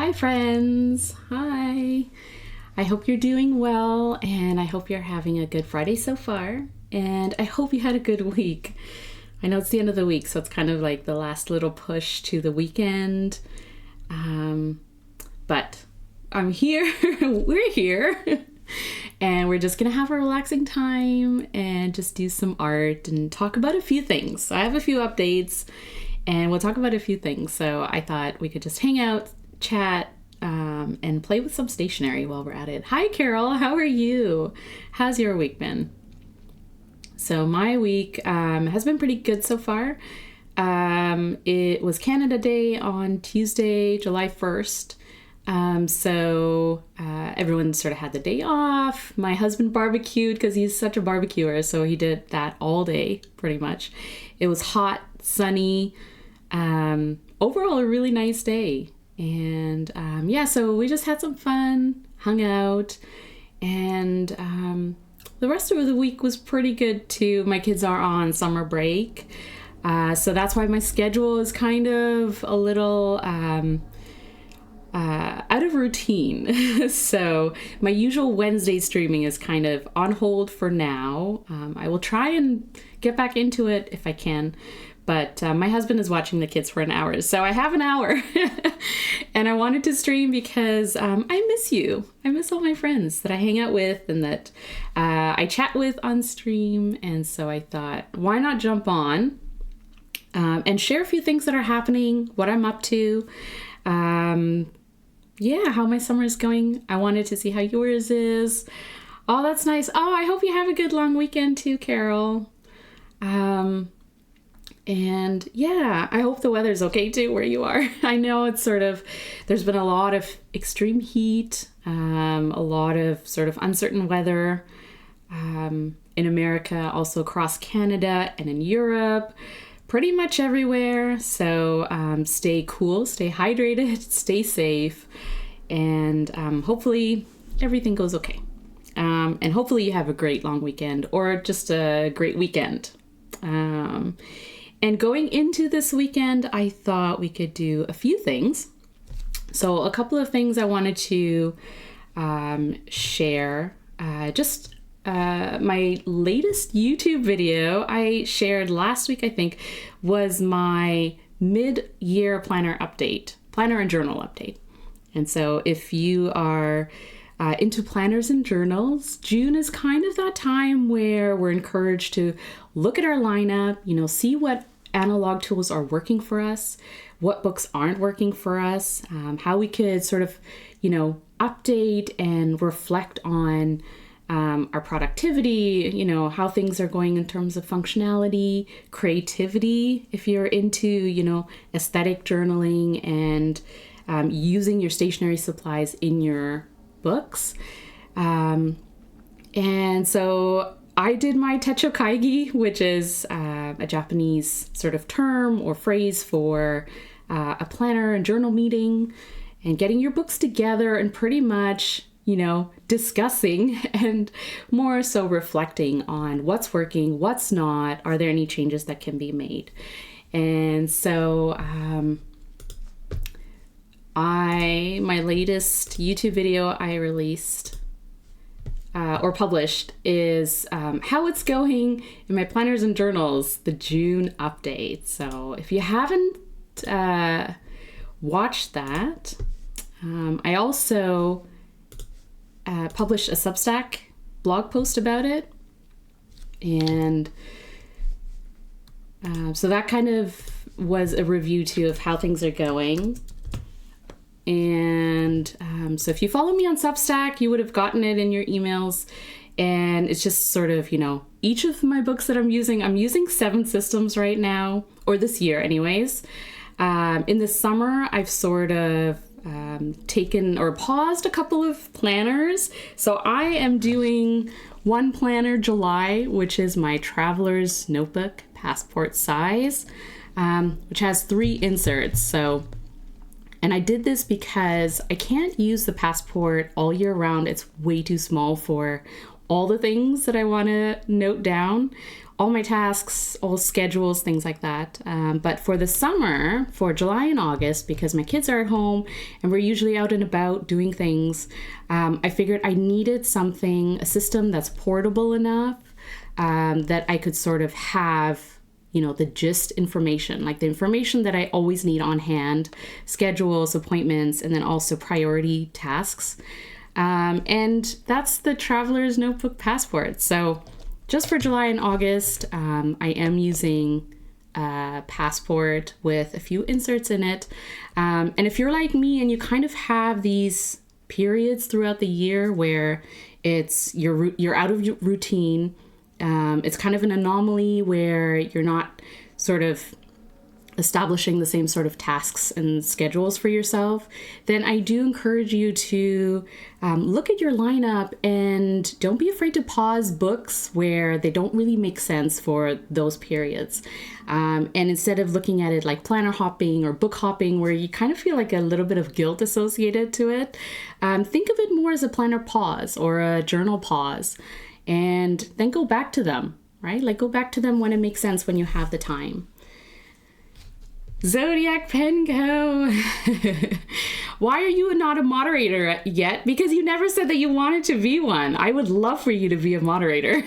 Hi friends, hi. I hope you're doing well and I hope you're having a good Friday so far, and I hope you had a good week. I know it's the end of the week, so it's kind of like the last little push to the weekend, but I'm here, we're here, and we're just gonna have a relaxing time and just do some art and talk about a few things. I have a few updates and we'll talk about a few things, so I thought we could just hang out, chat, and play with some stationery while we're at it. Hi Carol, how are you? How's your week been? So my week has been pretty good so far. It was Canada Day on Tuesday, July 1st. So everyone sort of had the day off. My husband barbecued because he's such a barbecuer, so he did that all day pretty much. It was hot, sunny, overall a really nice day. And yeah, so we just had some fun, hung out, and the rest of the week was pretty good too. My kids are on summer break, so that's why my schedule is kind of a little out of routine. So my usual Wednesday streaming is kind of on hold for now. I will try and get back into it if I can. But my husband is watching the kids for an hour, so I have an hour. And I wanted to stream because I miss you. I miss all my friends that I hang out with and that I chat with on stream. And so I thought, why not jump on and share a few things that are happening, what I'm up to. Yeah, how my summer is going. I wanted to see how yours is. Oh, that's nice. Oh, I hope you have a good long weekend too, Carol. And yeah, I hope the weather's okay too where you are. I know it's sort of, there's been a lot of extreme heat, a lot of sort of uncertain weather in America, also across Canada and in Europe, pretty much everywhere. So stay cool, stay hydrated, stay safe, and hopefully everything goes okay. And hopefully you have a great long weekend or just a great weekend. And going into this weekend, I thought we could do a few things. So a couple of things I wanted to share. My latest YouTube video I shared last week, I think, was my mid-year planner and journal update. And so if you are into planners and journals, June is kind of that time where we're encouraged to look at our lineup, see what analog tools are working for us, what books aren't working for us, how we could sort of, update and reflect on our productivity, how things are going in terms of functionality, creativity, if you're into, aesthetic journaling and using your stationery supplies in your books. And so I did my techo kaigi, which is a Japanese sort of term or phrase for a planner and journal meeting and getting your books together and pretty much, discussing and more so reflecting on what's working, what's not, are there any changes that can be made. And so my latest YouTube video I released or published is how it's going in my planners and journals, the June update. So if you haven't watched that, I also published a Substack blog post about it. And so that kind of was a review too of how things are going. And so if you follow me on Substack, you would have gotten it in your emails. And it's just sort of, each of my books that I'm using 7 systems right now, or this year anyways. In the summer, I've sort of taken or paused a couple of planners. So I am doing one planner July, which is my traveler's notebook, passport size, which has 3 inserts. And I did this because I can't use the passport all year round. It's way too small for all the things that I want to note down, all my tasks, all schedules, things like that. But for the summer, for July and August, because my kids are at home and we're usually out and about doing things, I figured I needed something, a system that's portable enough that I could sort of have, you know, the gist information, like the information that I always need on hand, schedules, appointments, and then also priority tasks. And that's the Traveler's Notebook Passport. So just for July and August, I am using a passport with a few inserts in it. And if you're like me and you kind of have these periods throughout the year where you're out of your routine, it's kind of an anomaly where you're not sort of establishing the same sort of tasks and schedules for yourself, then I do encourage you to look at your lineup and don't be afraid to pause books where they don't really make sense for those periods. And instead of looking at it like planner hopping or book hopping, where you kind of feel like a little bit of guilt associated to it, think of it more as a planner pause or a journal pause, and then go back to them, right? Like go back to them when it makes sense, when you have the time. Zodiac Pen Co. Why are you not a moderator yet? Because you never said that you wanted to be one. I would love for you to be a moderator.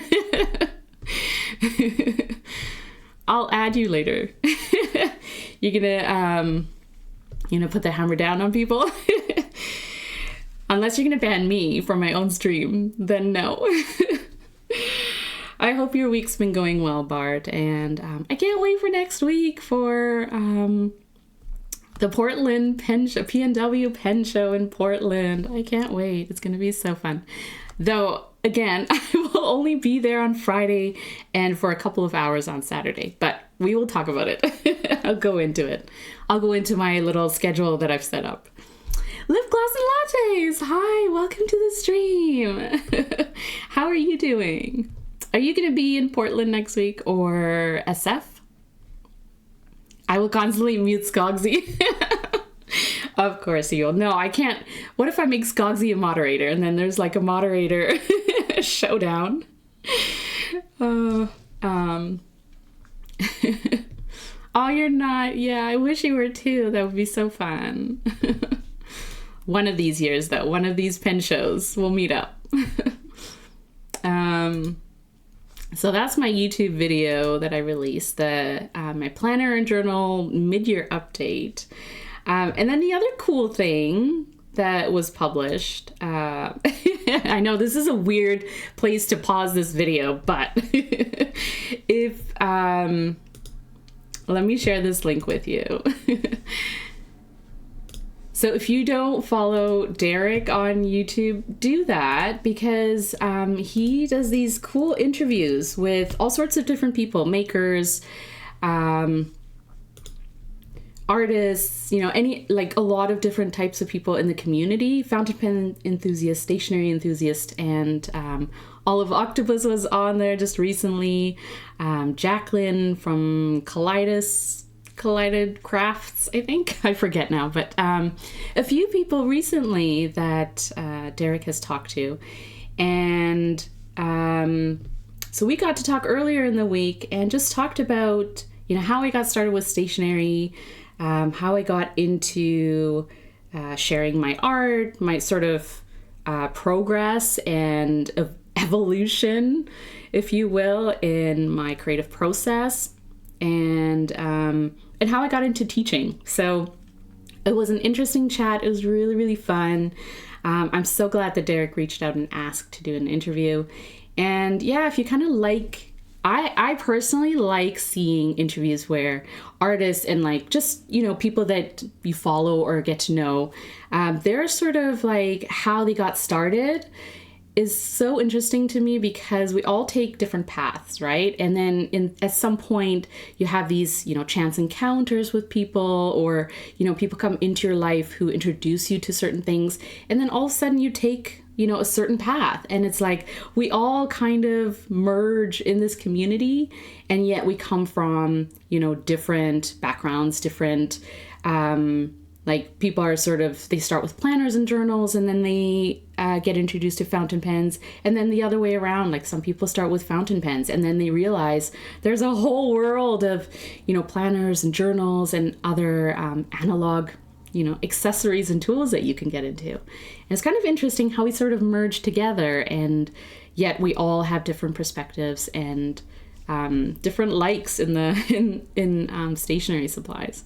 I'll add you later. You're gonna put the hammer down on people? Unless you're gonna ban me from my own stream, then no. I hope your week's been going well, Bart, and I can't wait for next week for the Portland PNW Pen Show in Portland. I can't wait. It's going to be so fun. Though, again, I will only be there on Friday and for a couple of hours on Saturday, but we will talk about it. I'll go into it. I'll go into my little schedule that I've set up. Lip Gloss and Lattes! Hi, welcome to the stream. How are you doing? Are you going to be in Portland next week or SF? I will constantly mute Skogsy. Of course you will. No, I can't. What if I make Skogsy a moderator and then there's like a moderator showdown? Oh, you're not. Yeah, I wish you were too. That would be so fun. One of these years, though, one of these pen shows, we'll meet up. So that's my YouTube video that I released, my planner and journal mid-year update. And then the other cool thing that was published, I know this is a weird place to pause this video, but let me share this link with you. So if you don't follow Derek on YouTube, do that, because he does these cool interviews with all sorts of different people, makers, artists, a lot of different types of people in the community, fountain pen enthusiasts, stationery enthusiasts, and Olive Octopus was on there just recently. Jacqueline from Collided Crafts, I think. I forget now, but a few people recently that Derek has talked to. And so we got to talk earlier in the week and just talked about, how I got started with stationery, how I got into sharing my art, my sort of progress and evolution, if you will, in my creative process, and how I got into teaching. So it was an interesting chat. It was really, really fun. I'm so glad that Derek reached out and asked to do an interview. And yeah, if you kind of like, I personally like seeing interviews where artists and people that you follow or get to know, they're sort of like how they got started is so interesting to me, because we all take different paths, right? And then at some point you have these, chance encounters with people, or, people come into your life who introduce you to certain things. And then all of a sudden you take, a certain path. And it's like, we all kind of merge in this community, and yet we come from, different backgrounds, different, Like people are they start with planners and journals, and then they get introduced to fountain pens, and then the other way around. Like some people start with fountain pens, and then they realize there's a whole world of, planners and journals and other analog, accessories and tools that you can get into. And it's kind of interesting how we sort of merge together, and yet we all have different perspectives and different likes in stationery supplies.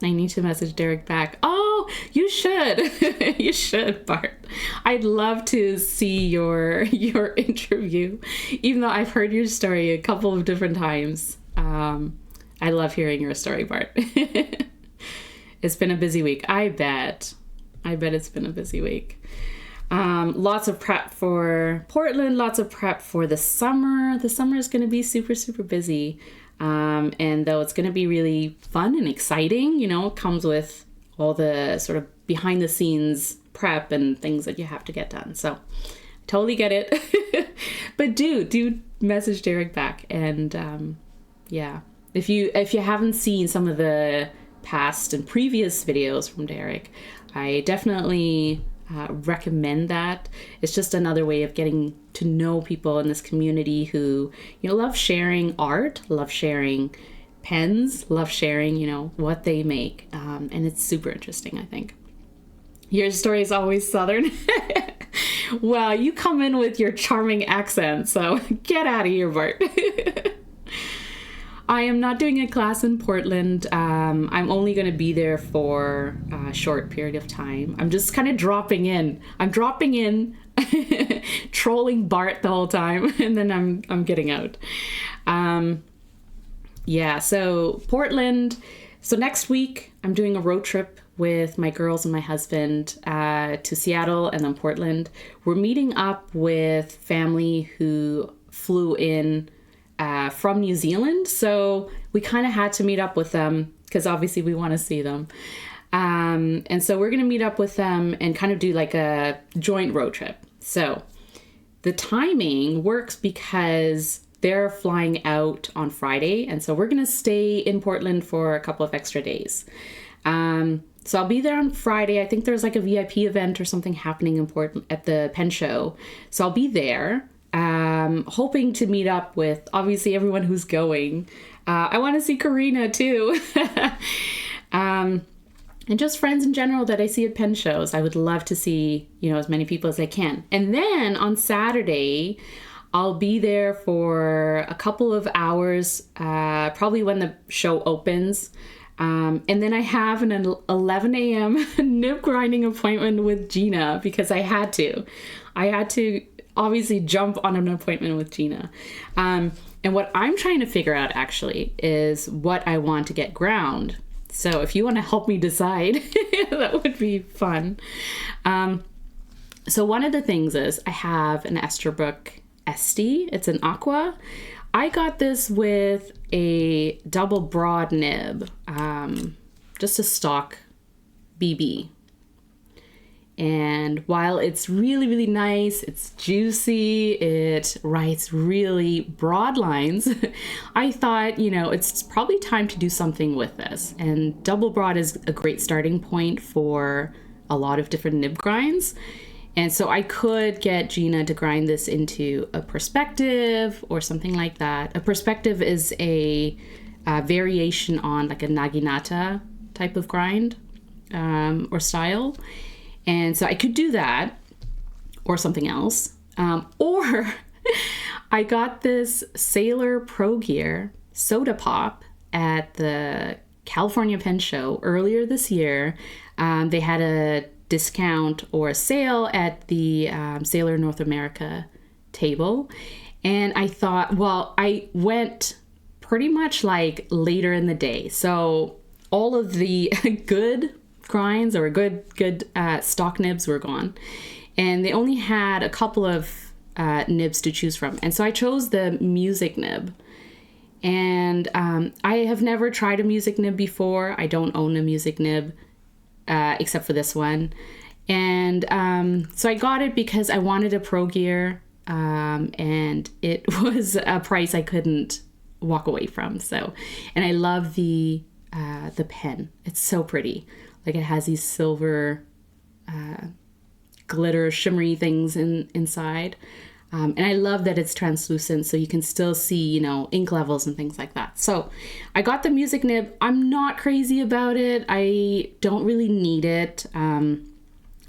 I need to message Derek back. Oh, you should. You should, Bart. I'd love to see your interview, even though I've heard your story a couple of different times. I love hearing your story, Bart. It's been a busy week. I bet it's been a busy week. Lots of prep for Portland, lots of prep for the summer. The summer is going to be super, super busy. And though it's going to be really fun and exciting, it comes with all the sort of behind the scenes prep and things that you have to get done. So totally get it. But do message Derek back. And yeah, if you haven't seen some of the past and previous videos from Derek, I definitely recommend that. It's just another way of getting to know people in this community who, love sharing art, love sharing pens, love sharing, what they make. And it's super interesting, I think. Your story is always Southern. Well, you come in with your charming accent, so get out of here, Bart. I am not doing a class in Portland. I'm only going to be there for a short period of time. I'm just kind of dropping in. I'm dropping in, trolling Bart the whole time, and then I'm getting out. Yeah, so Portland. So next week, I'm doing a road trip with my girls and my husband to Seattle and then Portland. We're meeting up with family who flew in from New Zealand, so we kind of had to meet up with them because obviously we want to see them. And so we're going to meet up with them and kind of do like a joint road trip. So the timing works because they're flying out on Friday, and so we're going to stay in Portland for a couple of extra days. So I'll be there on Friday. I think there's like a VIP event or something happening in Portland at the pen show. So I'll be there. Hoping to meet up with obviously everyone who's going. I want to see Karina too. And just friends in general that I see at pen shows. I would love to see, as many people as I can. And then on Saturday, I'll be there for a couple of hours, probably when the show opens. And then I have an 11 a.m. nib grinding appointment with Gina because I had to obviously jump on an appointment with Gina. And what I'm trying to figure out actually is what I want to get ground. So if you want to help me decide, that would be fun. So one of the things is I have an Esterbrook Esty. It's an aqua. I got this with a double broad nib, just a stock BB. And while it's really, really nice, it's juicy, it writes really broad lines, I thought, it's probably time to do something with this. And double broad is a great starting point for a lot of different nib grinds. And so I could get Gina to grind this into a perspective or something like that. A perspective is a variation on like a naginata type of grind or style. And so I could do that or something else. Or I got this Sailor Pro Gear Soda Pop at the California Pen Show earlier this year. They had a discount or a sale at the Sailor North America table. And I thought, well, I went pretty much like later in the day. So all of the good grinds or good stock nibs were gone. And they only had a couple of nibs to choose from. And so I chose the music nib. And I have never tried a music nib before. I don't own a music nib except for this one. And so I got it because I wanted a Pro Gear and it was a price I couldn't walk away from. So, and I love the the pen. It's so pretty. Like it has these silver glitter shimmery things inside. And I love that it's translucent so you can still see, you know, ink levels and things like that. So I got the music nib. I'm not crazy about it. I don't really need it.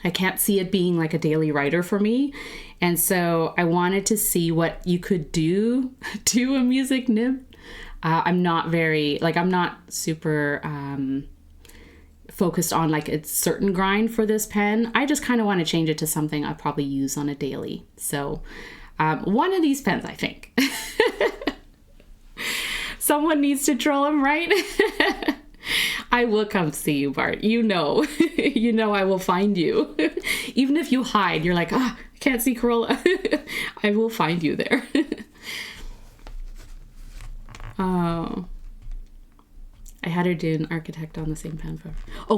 I can't see it being like a daily writer for me. And so I wanted to see what you could do to a music nib. I'm not super focused on like a certain grind for this pen. I just kind of want to change it to something I probably use on a daily. So one of these pens, I think. Someone needs to troll him, right? I will come see you, Bart. You know, you know I will find you. Even if you hide, you're like, I can't see Corolla. I will find you there. Oh. I had her do an architect on the same pen.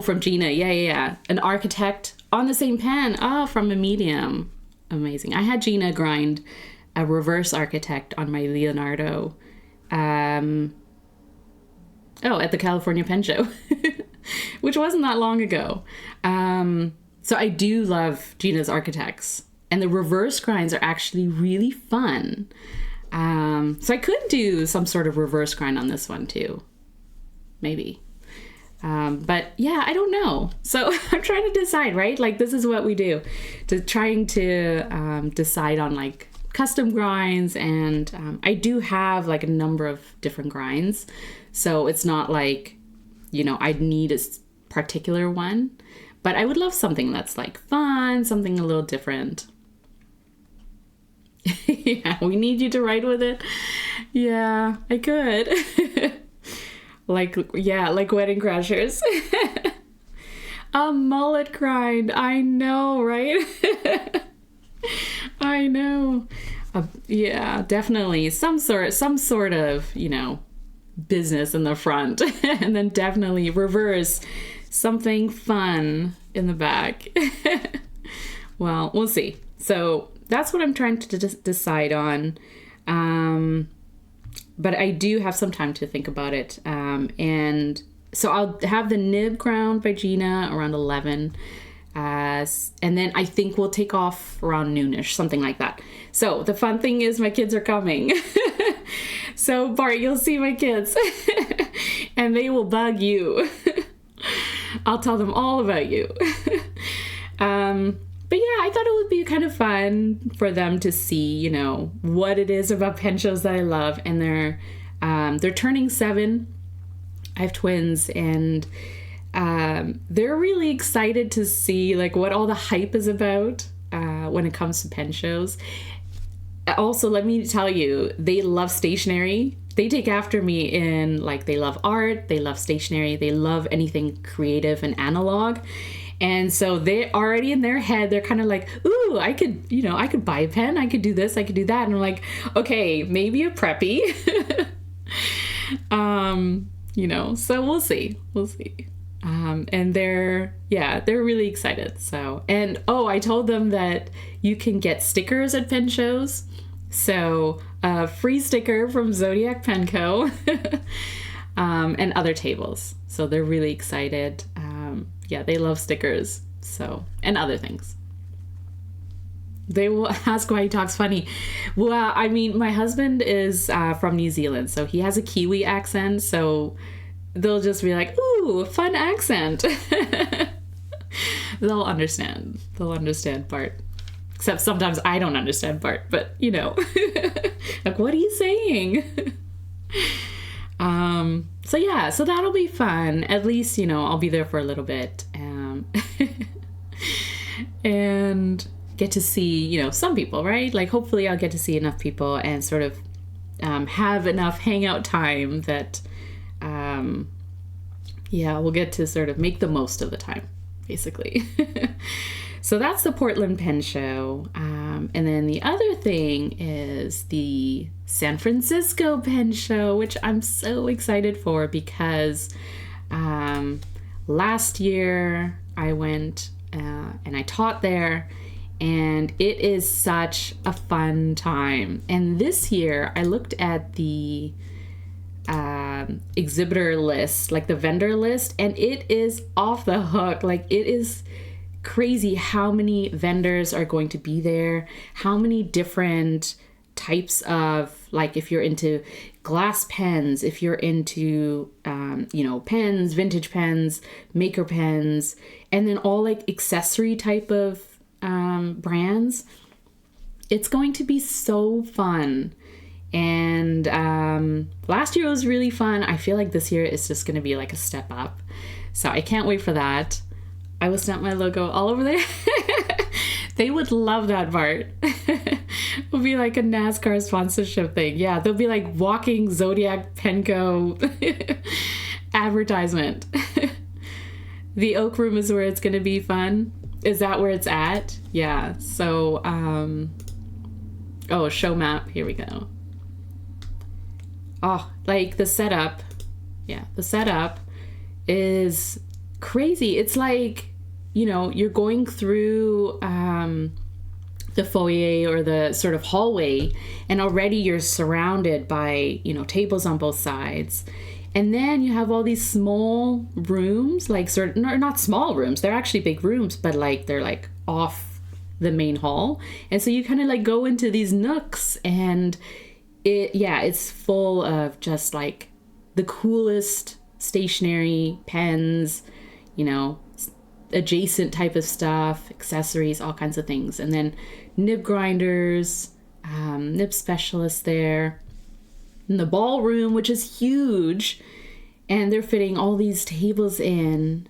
From Gina. Yeah. An architect on the same pen. From a medium. Amazing. I had Gina grind a reverse architect on my Leonardo. At the California Pen Show, which wasn't that long ago. So I do love Gina's architects, and the reverse grinds are actually really fun. So I could do some sort of reverse grind on this one too. Maybe. But yeah, I don't know. So I'm trying to decide, right? Like this is what we do, trying to decide on like custom grinds. And I do have like a number of different grinds. So it's not like, you know, I'd need a particular one, but I would love something that's like fun, something a little different. Yeah, we need you to write with it. Yeah, I could. like Wedding Crashers. A mullet grind. I know, right? I know. Yeah, definitely some sort of, you know, business in the front, and then definitely reverse something fun in the back. Well, we'll see. So that's what I'm trying to decide on. But I do have some time to think about it. And so I'll have the nib ground by Gina around 11. And then I think we'll take off around noonish, something like that. So the fun thing is my kids are coming. So Bart, you'll see my kids and they will bug you. I'll tell them all about you. But yeah, I thought it would be kind of fun for them to see, you know, what it is about pen shows that I love. And they're turning 7. I have twins, and they're really excited to see like what all the hype is about when it comes to pen shows. Also, let me tell you, they love stationery. They take after me in like they love art, they love stationery, they love anything creative and analog. And so they already in their head, they're kind of like, ooh, I could buy a pen, I could do this, I could do that. And I'm like, okay, maybe a preppy. You know, so we'll see. And they're really excited. So, and I told them that you can get stickers at pen shows. So a free sticker from Zodiac Pen Co. And other tables. So they're really excited. They love stickers. So, and other things. They will ask why he talks funny. Well, I mean, my husband is from New Zealand, so he has a Kiwi accent. So they'll just be like, ooh, fun accent. They'll understand. They'll understand Bart. Except sometimes I don't understand Bart, but you know, like, what are you saying? So that'll be fun. At least, you know, I'll be there for a little bit. And get to see, you know, some people, right? Like, hopefully I'll get to see enough people and sort of have enough hangout time that, we'll get to sort of make the most of the time, basically. So that's the Portland Pen Show. And then the other thing is the San Francisco Pen Show, which I'm so excited for because last year I went and I taught there, and it is such a fun time. And this year I looked at the exhibitor list, like the vendor list, and it is off the hook. Like, it is crazy how many vendors are going to be there, how many different types of, like, if you're into glass pens, if you're into pens, vintage pens, maker pens, and then all like accessory type of brands. It's going to be so fun. And last year was really fun. I feel like this year is just going to be like a step up, so I can't wait for that. I will stamp my logo all over there. They would love that part. It'll be like a NASCAR sponsorship thing. Yeah, they'll be like walking Zodiac Penco advertisement. The Oak Room is where it's going to be fun. Is that where it's at? Yeah. So, show map. Here we go. Oh, like the setup. Yeah, the setup is crazy. It's like, you're going through the foyer or the sort of hallway, and already you're surrounded by, tables on both sides. And then you have all these small rooms, like not small rooms, they're actually big rooms, but like they're like off the main hall. And so you kind of like go into these nooks, and it's full of just like the coolest stationery, pens, adjacent type of stuff, accessories, all kinds of things. And then nib grinders, nib specialists there. In the ballroom, which is huge, and they're fitting all these tables in.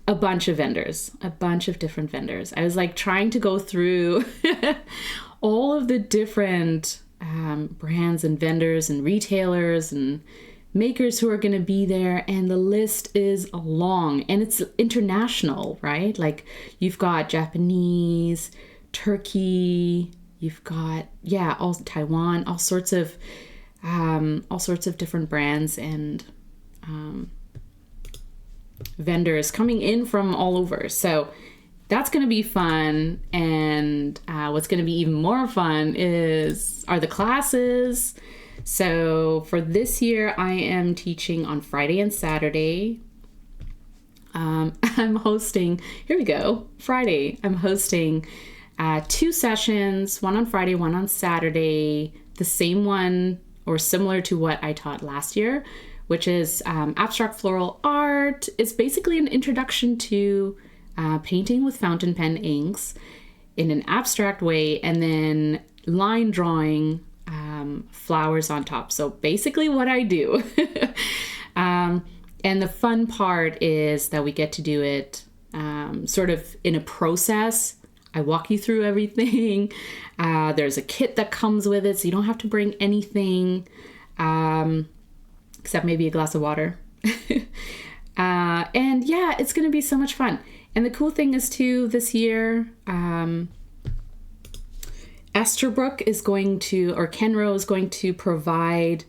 A bunch of vendors, a bunch of different vendors. I was like trying to go through all of the different brands and vendors and retailers and makers who are going to be there, and the list is long, and it's international, right? Like, you've got Japanese, Turkey, you've got all Taiwan, all sorts of different brands and vendors coming in from all over. So that's going to be fun. And what's going to be even more fun are the classes. So for this year, I am teaching on Friday and Saturday. I'm hosting, here we go, Friday, I'm hosting 2 sessions, one on Friday, one on Saturday, the same one or similar to what I taught last year, which is abstract floral art. It's basically an introduction to painting with fountain pen inks in an abstract way, and then line drawing flowers on top. So basically what I do. And the fun part is that we get to do it sort of in a process. I walk you through everything. There's a kit that comes with it, so you don't have to bring anything except maybe a glass of water. And yeah, it's going to be so much fun. And the cool thing is too, this year, Esterbrook is going to, or Kenro is going to provide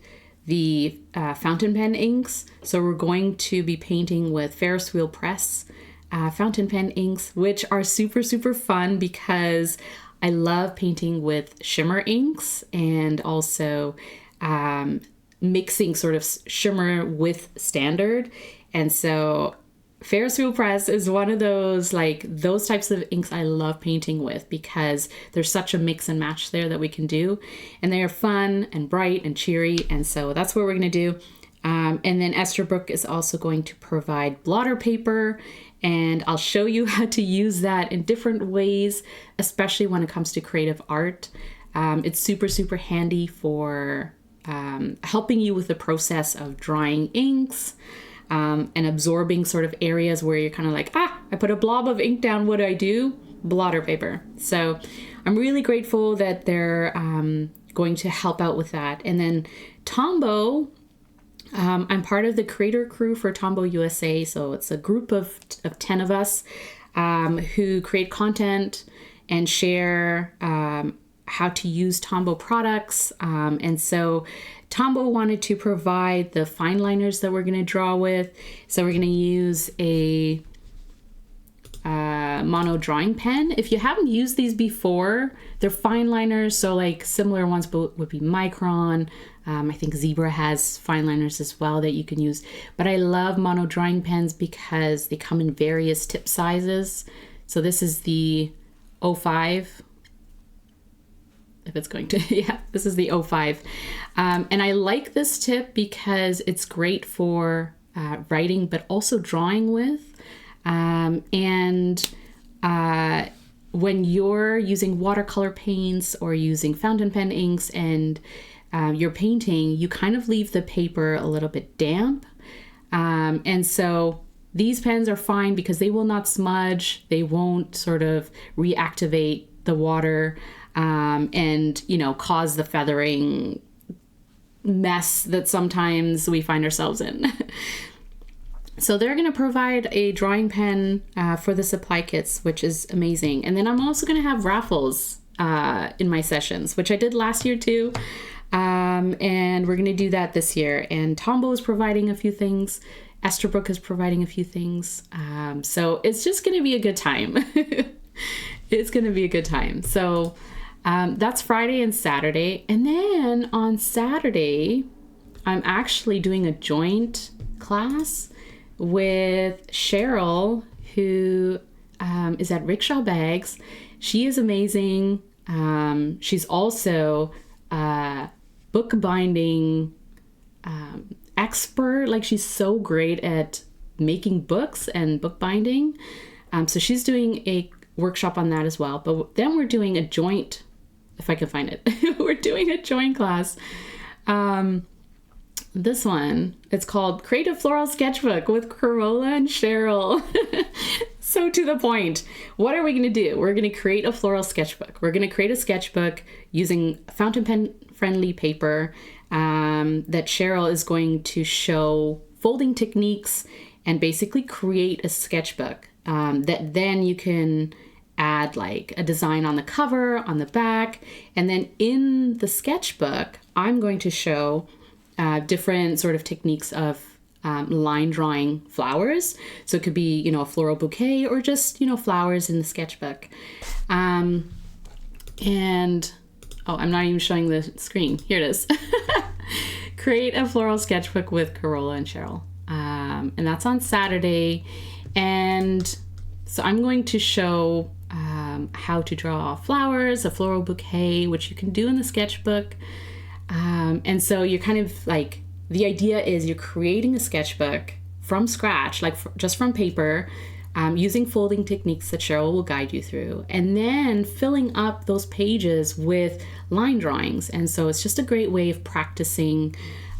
the fountain pen inks. So we're going to be painting with Ferris wheel press fountain pen inks, which are super, super fun because I love painting with shimmer inks and also mixing sort of shimmer with standard. And so Ferris wheel press is one of those, like, those types of inks I love painting with because there's such a mix and match there that we can do. And they are fun and bright and cheery. And so that's what we're going to do. And then Esterbrook is also going to provide blotter paper, and I'll show you how to use that in different ways, especially when it comes to creative art. It's super, super handy for helping you with the process of drying inks and absorbing sort of areas where you're kind of like, I put a blob of ink down, what do I do? Blotter paper. So I'm really grateful that they're going to help out with that. And then Tombow, I'm part of the creator crew for TombowUSA. So it's a group of 10 of us who create content and share how to use Tombow products. And so Tombow wanted to provide the fine liners that we're going to draw with. So we're going to use a Mono Drawing Pen. If you haven't used these before, they're fine liners, so like similar ones would be Micron. I think Zebra has fine liners as well that you can use. But I love Mono Drawing Pens because they come in various tip sizes. So this is the 05. If it's going to, yeah, this is the 05. And I like this tip because it's great for writing, but also drawing with. When you're using watercolor paints or using fountain pen inks and you're painting, you kind of leave the paper a little bit damp. And so these pens are fine because they will not smudge. They won't sort of reactivate the water and, you know, cause the feathering mess that sometimes we find ourselves in. So they're going to provide a drawing pen for the supply kits, which is amazing. And then I'm also going to have raffles in my sessions, which I did last year too. And we're going to do that this year. And Tombow is providing a few things. Esterbrook is providing a few things. So it's just going to be a good time. It's going to be a good time. So that's Friday and Saturday. And then on Saturday, I'm actually doing a joint class with Cheryl, who is at Rickshaw Bags. She is amazing. She's also a bookbinding expert. Like, she's so great at making books and bookbinding. So she's doing a workshop on that as well. But then we're doing a joint, if I can find it, we're doing a joint class. This one, it's called Creative Floral Sketchbook with Corolla and Cheryl. So to the point, what are we going to do? We're going to create a floral sketchbook. We're going to create a sketchbook using fountain pen friendly paper that Cheryl is going to show folding techniques and basically create a sketchbook that then you can add like a design on the cover, on the back, and then in the sketchbook, I'm going to show different sort of techniques of line drawing flowers. So it could be, you know, a floral bouquet or just, you know, flowers in the sketchbook. And, oh, I'm not even showing the screen. Here it is. Create a floral sketchbook with Corolla and Cheryl. And that's on Saturday. And so I'm going to show how to draw flowers, a floral bouquet, which you can do in the sketchbook. And so you're kind of like, the idea is you're creating a sketchbook from scratch, like just from paper, using folding techniques that Cheryl will guide you through, and then filling up those pages with line drawings. And so it's just a great way of practicing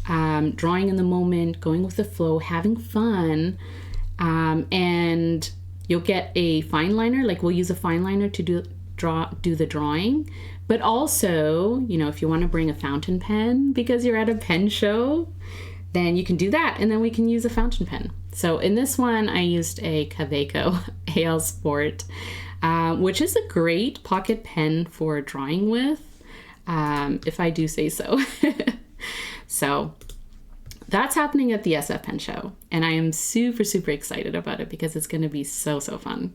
drawing in the moment, going with the flow, having fun, and you'll get a fine liner. Like, we'll use a fine liner to do the drawing. But also, you know, if you want to bring a fountain pen because you're at a pen show, then you can do that, and then we can use a fountain pen. So in this one, I used a Kaweco AL Sport, which is a great pocket pen for drawing with, if I do say so. So that's happening at the SF Pen Show, and I am super, super excited about it because it's going to be so, so fun.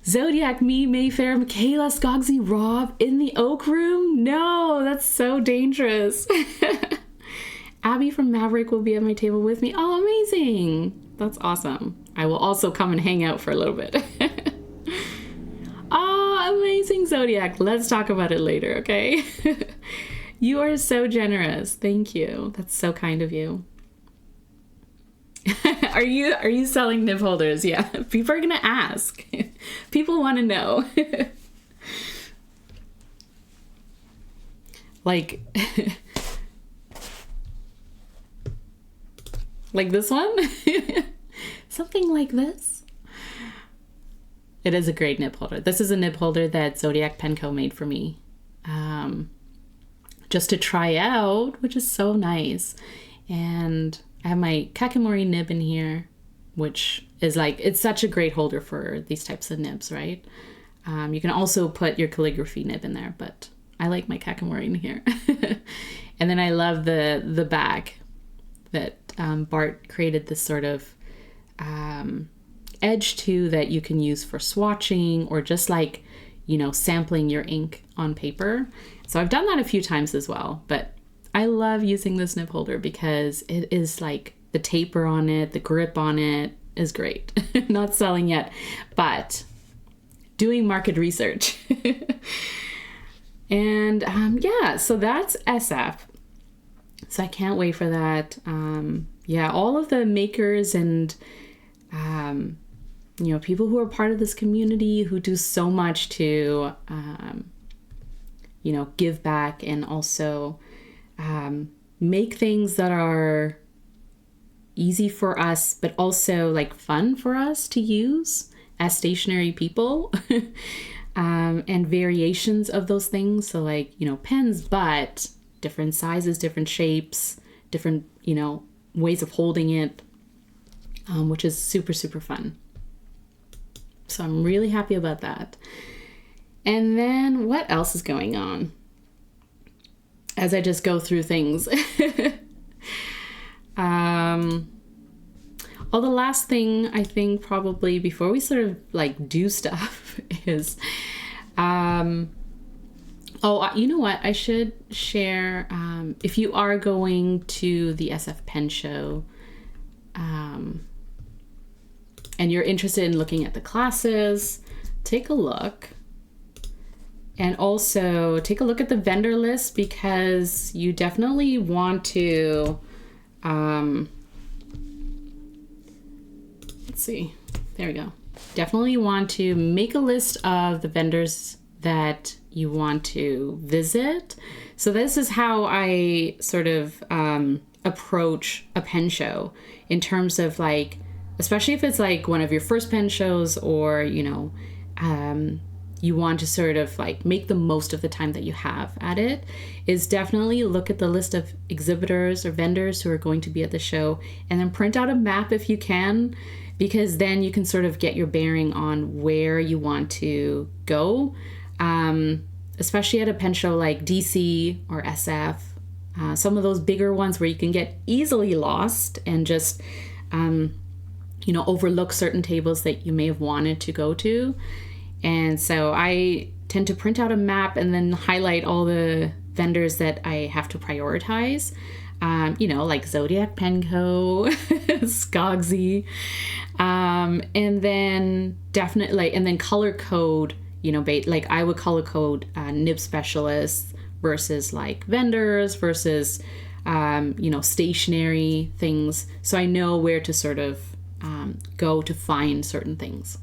Zodiac, me, Mayfair, Michaela, Skogsy, Rob in the Oak Room? No, that's so dangerous. Abby from Maverick will be at my table with me. Oh, amazing. That's awesome. I will also come and hang out for a little bit. Oh, amazing, Zodiac. Let's talk about it later, okay? You are so generous. Thank you. That's so kind of you. Are you selling nib holders? Yeah, people are gonna ask. People want to know. Like this one? Something like this. It is a great nib holder. This is a nib holder that Zodiac Pen Co. made for me. Just to try out, which is so nice. And I have my Kakimori nib in here, which is like, it's such a great holder for these types of nibs, right? You can also put your calligraphy nib in there, but I like my Kakimori in here. And then I love the bag that Bart created, this sort of edge to that you can use for swatching or just like, you know, sampling your ink on paper. So I've done that a few times as well, but I love using this nib holder because it is like the taper on it, the grip on it is great. Not selling yet, but doing market research. And yeah, so that's SF. So I can't wait for that. Yeah, all of the makers and you know, people who are part of this community who do so much to you know, give back and also make things that are easy for us, but also like fun for us to use as stationary people. And variations of those things. So like, you know, pens, but different sizes, different shapes, different, you know, ways of holding it, which is super, super fun. So I'm really happy about that. And then what else is going on? As I just go through things. Well, the last thing I think probably before we sort of like do stuff is, oh, you know what? I should share, if you are going to the SF Pen Show, and you're interested in looking at the classes, take a look. And also take a look at the vendor list because you definitely want to, let's see, there we go. Definitely want to make a list of the vendors that you want to visit. So this is how I sort of approach a pen show in terms of like, especially if it's like one of your first pen shows or, you know, you want to sort of like make the most of the time that you have at it, is definitely look at the list of exhibitors or vendors who are going to be at the show and then print out a map if you can, because then you can sort of get your bearing on where you want to go, especially at a pen show like DC or SF, some of those bigger ones where you can get easily lost and just, you know, overlook certain tables that you may have wanted to go to. And so I tend to print out a map and then highlight all the vendors that I have to prioritize, you know, like Zodiac Pen Co., Skogsy, and then definitely, and then color code, you know, like I would color code nib specialists versus like vendors versus, you know, stationery things. So I know where to sort of go to find certain things.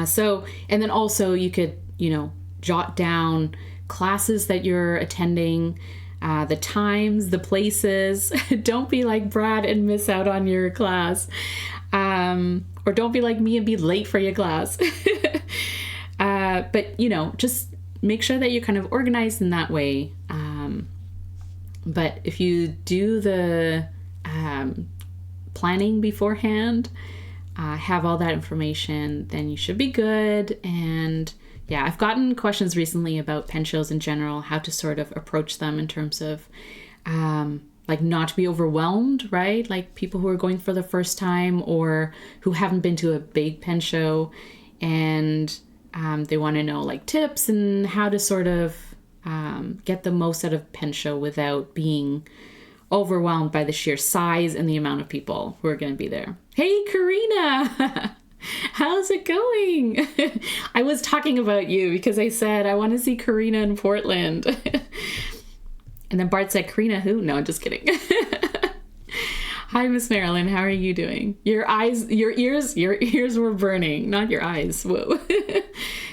So, and then also you could, you know, jot down classes that you're attending, the times, the places. Don't be like Brad and miss out on your class. Or don't be like me and be late for your class. But, you know, just make sure that you're kind of organized in that way. But if you do the planning beforehand, have all that information, then you should be good. And yeah, I've gotten questions recently about pen shows in general, how to sort of approach them in terms of like not to be overwhelmed, right? Like people who are going for the first time or who haven't been to a big pen show, and they want to know like tips and how to sort of get the most out of pen show without being overwhelmed by the sheer size and the amount of people who are going to be there. Hey, Karina! How's it going? I was talking about you because I said I want to see Karina in Portland. And then Bart said, Karina who? No, I'm just kidding. Hi, Miss Marilyn. How are you doing? Your ears were burning. Not your eyes. Whoa.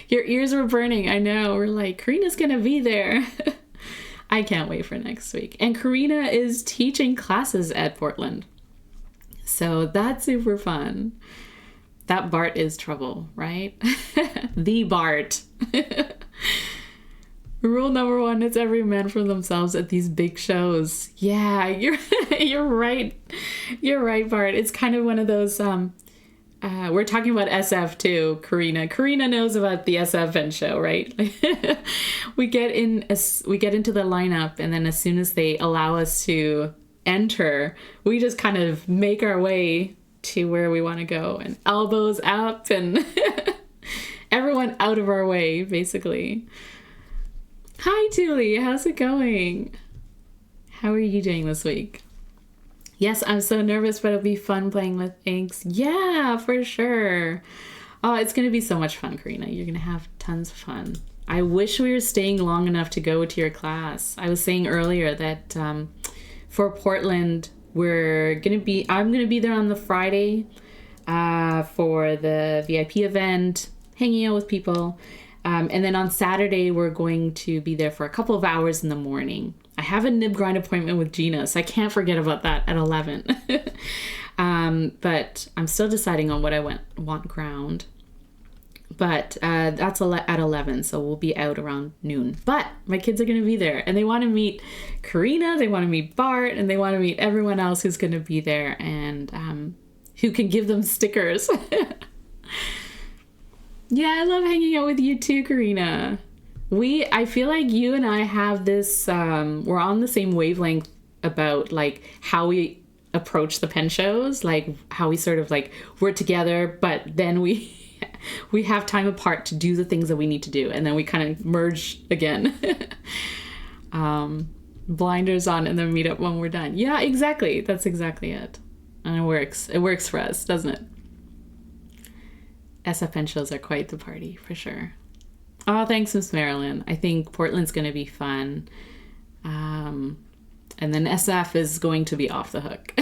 Your ears were burning. I know. We're like, Karina's going to be there. I can't wait for next week. And Karina is teaching classes at Portland. So that's super fun. That Bart is trouble, right? The Bart. Rule number 1 is every man for themselves at these big shows. Yeah, you're right. You're right, Bart. It's kind of one of those, we're talking about SF too, Karina. Karina knows about the SF Pen Show, right? we get into the lineup, and then as soon as they allow us to enter, we just kind of make our way to where we want to go, and elbows up and everyone out of our way, basically. Hi, Julie. How's it going? How are you doing this week? Yes, I'm so nervous, but it'll be fun playing with inks. Yeah, for sure. Oh, it's going to be so much fun, Karina. You're going to have tons of fun. I wish we were staying long enough to go to your class. I was saying earlier that for Portland, I'm going to be there on the Friday for the VIP event, hanging out with people. And then on Saturday, we're going to be there for a couple of hours in the morning. I have a nib grind appointment with Gina, so I can't forget about that at 11. But I'm still deciding on what I want ground. But that's at 11, so we'll be out around noon. But my kids are going to be there, and they want to meet Karina, they want to meet Bart, and they want to meet everyone else who's going to be there and who can give them stickers. Yeah, I love hanging out with you too, Karina. I feel like you and I have this, we're on the same wavelength about like how we approach the pen shows, like how we sort of like work together, but then we have time apart to do the things that we need to do, and then we kind of merge again. Blinders on and then meet up when we're done. Yeah, exactly. That's exactly it. And it works. It works for us, doesn't it? SF pen shows are quite the party, for sure. Oh, thanks, Miss Marilyn. I think Portland's going to be fun. And then SF is going to be off the hook.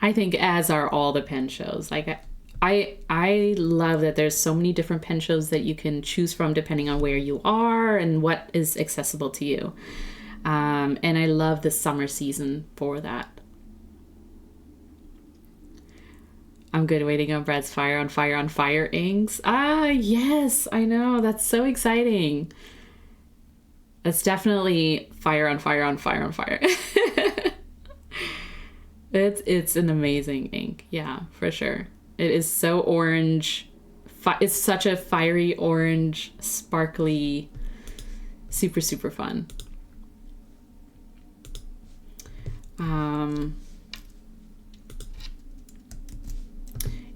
I think as are all the pen shows. Like, I love that there's so many different pen shows that you can choose from depending on where you are and what is accessible to you. And I love the summer season for that. I'm good waiting on Brad's Fire on Fire inks. Ah, yes, I know. That's so exciting. That's definitely Fire on Fire. It's an amazing ink. Yeah, for sure. It is so orange. It's such a fiery orange, sparkly, super, super fun.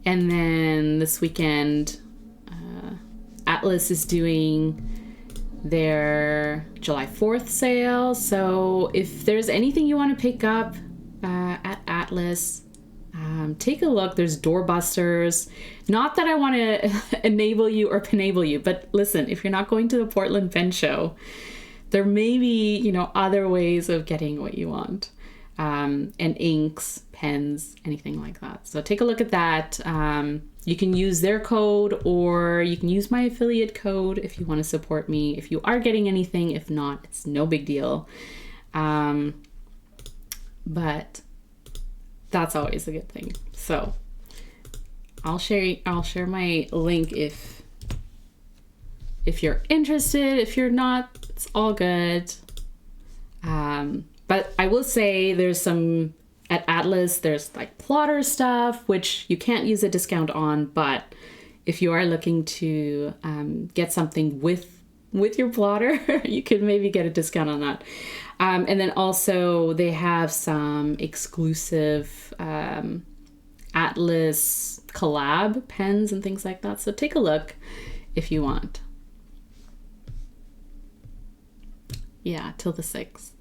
And then this weekend, Atlas is doing their July 4th sale. So if there's anything you want to pick up at Atlas, take a look. There's doorbusters. Not that I want to enable you or penable you, but listen, if you're not going to the Portland Pen Show, there may be, other ways of getting what you want. And inks, pens, anything like that. So take a look at that. You can use their code, or you can use my affiliate code if you want to support me. If you are getting anything, if not, it's no big deal. But that's always a good thing. So I'll share my link if you're interested. If you're not, it's all good. But I will say there's some at Atlas, there's like plotter stuff, which you can't use a discount on, but if you are looking to get something with your plotter, you could maybe get a discount on that. And then also they have some exclusive Atlas collab pens and things like that. So take a look if you want. Yeah, till the 6th.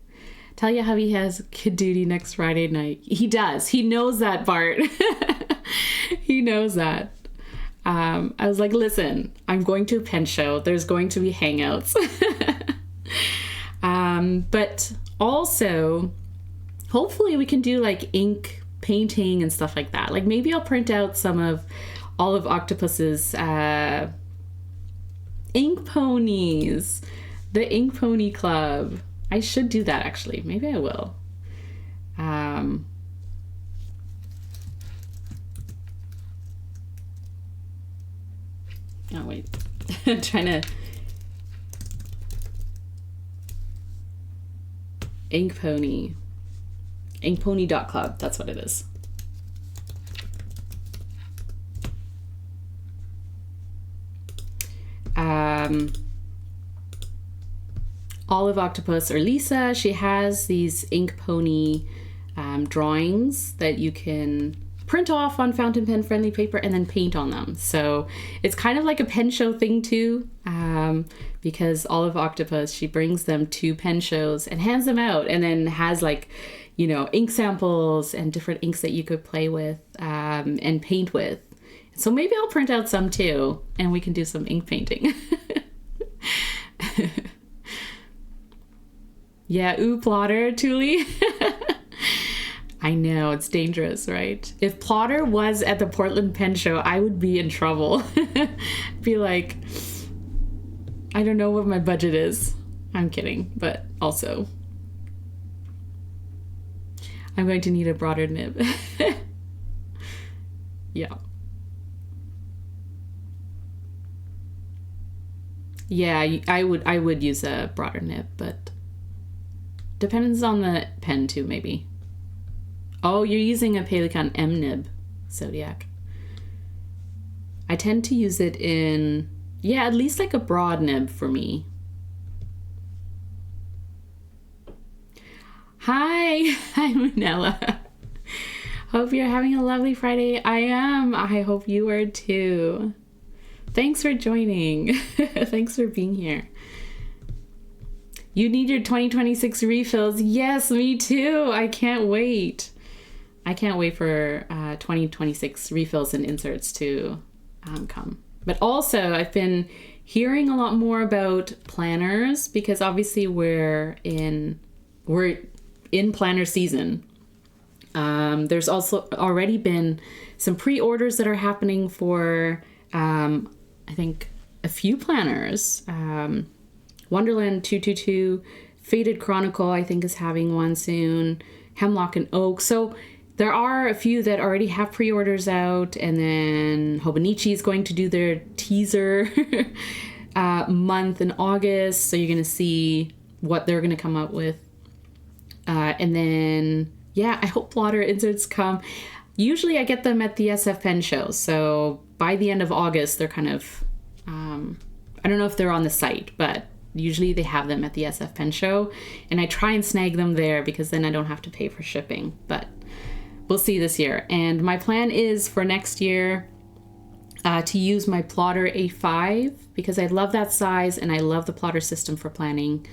Tell you how he has kid duty next Friday night. He does. He knows that, Bart. He knows that. I was like, listen, I'm going to a pen show. There's going to be hangouts. But also, hopefully we can do like ink painting and stuff like that. Like maybe I'll print out some of Olive Octopus's ink ponies. The Ink Pony Club. I should do that, actually. Maybe I will. Oh, wait. I'm trying to... Ink Pony. Inkpony.club. That's what it is. Olive Octopus, or Lisa, she has these Ink Pony drawings that you can print off on fountain pen friendly paper and then paint on them. So it's kind of like a pen show thing too, because Olive Octopus, she brings them to pen shows and hands them out, and then has like, you know, ink samples and different inks that you could play with and paint with. So maybe I'll print out some too, and we can do some ink painting. Yeah, ooh, plotter, Thule. I know, it's dangerous, right? If Plotter was at the Portland Pen Show, I would be in trouble. Be like, I don't know what my budget is. I'm kidding, but also, I'm going to need a broader nib. Yeah. Yeah, I would use a broader nib, but depends on the pen too, maybe. Oh, you're using a Pelikan M nib, Zodiac. I tend to use it in, yeah, at least like a broad nib for me. Hi, hi Manella. Hope you're having a lovely Friday. I am. I hope you are too. Thanks for joining. Thanks for being here. You need your 2026 refills. Yes, me too. I can't wait. I can't wait for 2026 refills and inserts to come. But also, I've been hearing a lot more about planners, because obviously we're in planner season. There's also already been some pre-orders that are happening for I think a few planners. Wonderland 222, Faded Chronicle, I think is having one soon. Hemlock and Oak. So there are a few that already have pre-orders out, and then Hobonichi is going to do their teaser month in August. So you're going to see what they're going to come up with. And then, yeah, I hope plotter inserts come. Usually I get them at the SF Pen Show. So by the end of August, they're kind of, I don't know if they're on the site, but usually they have them at the SF Pen Show. And I try and snag them there because then I don't have to pay for shipping. But we'll see this year. And my plan is for next year to use my plotter A5 because I love that size and I love the plotter system for planning,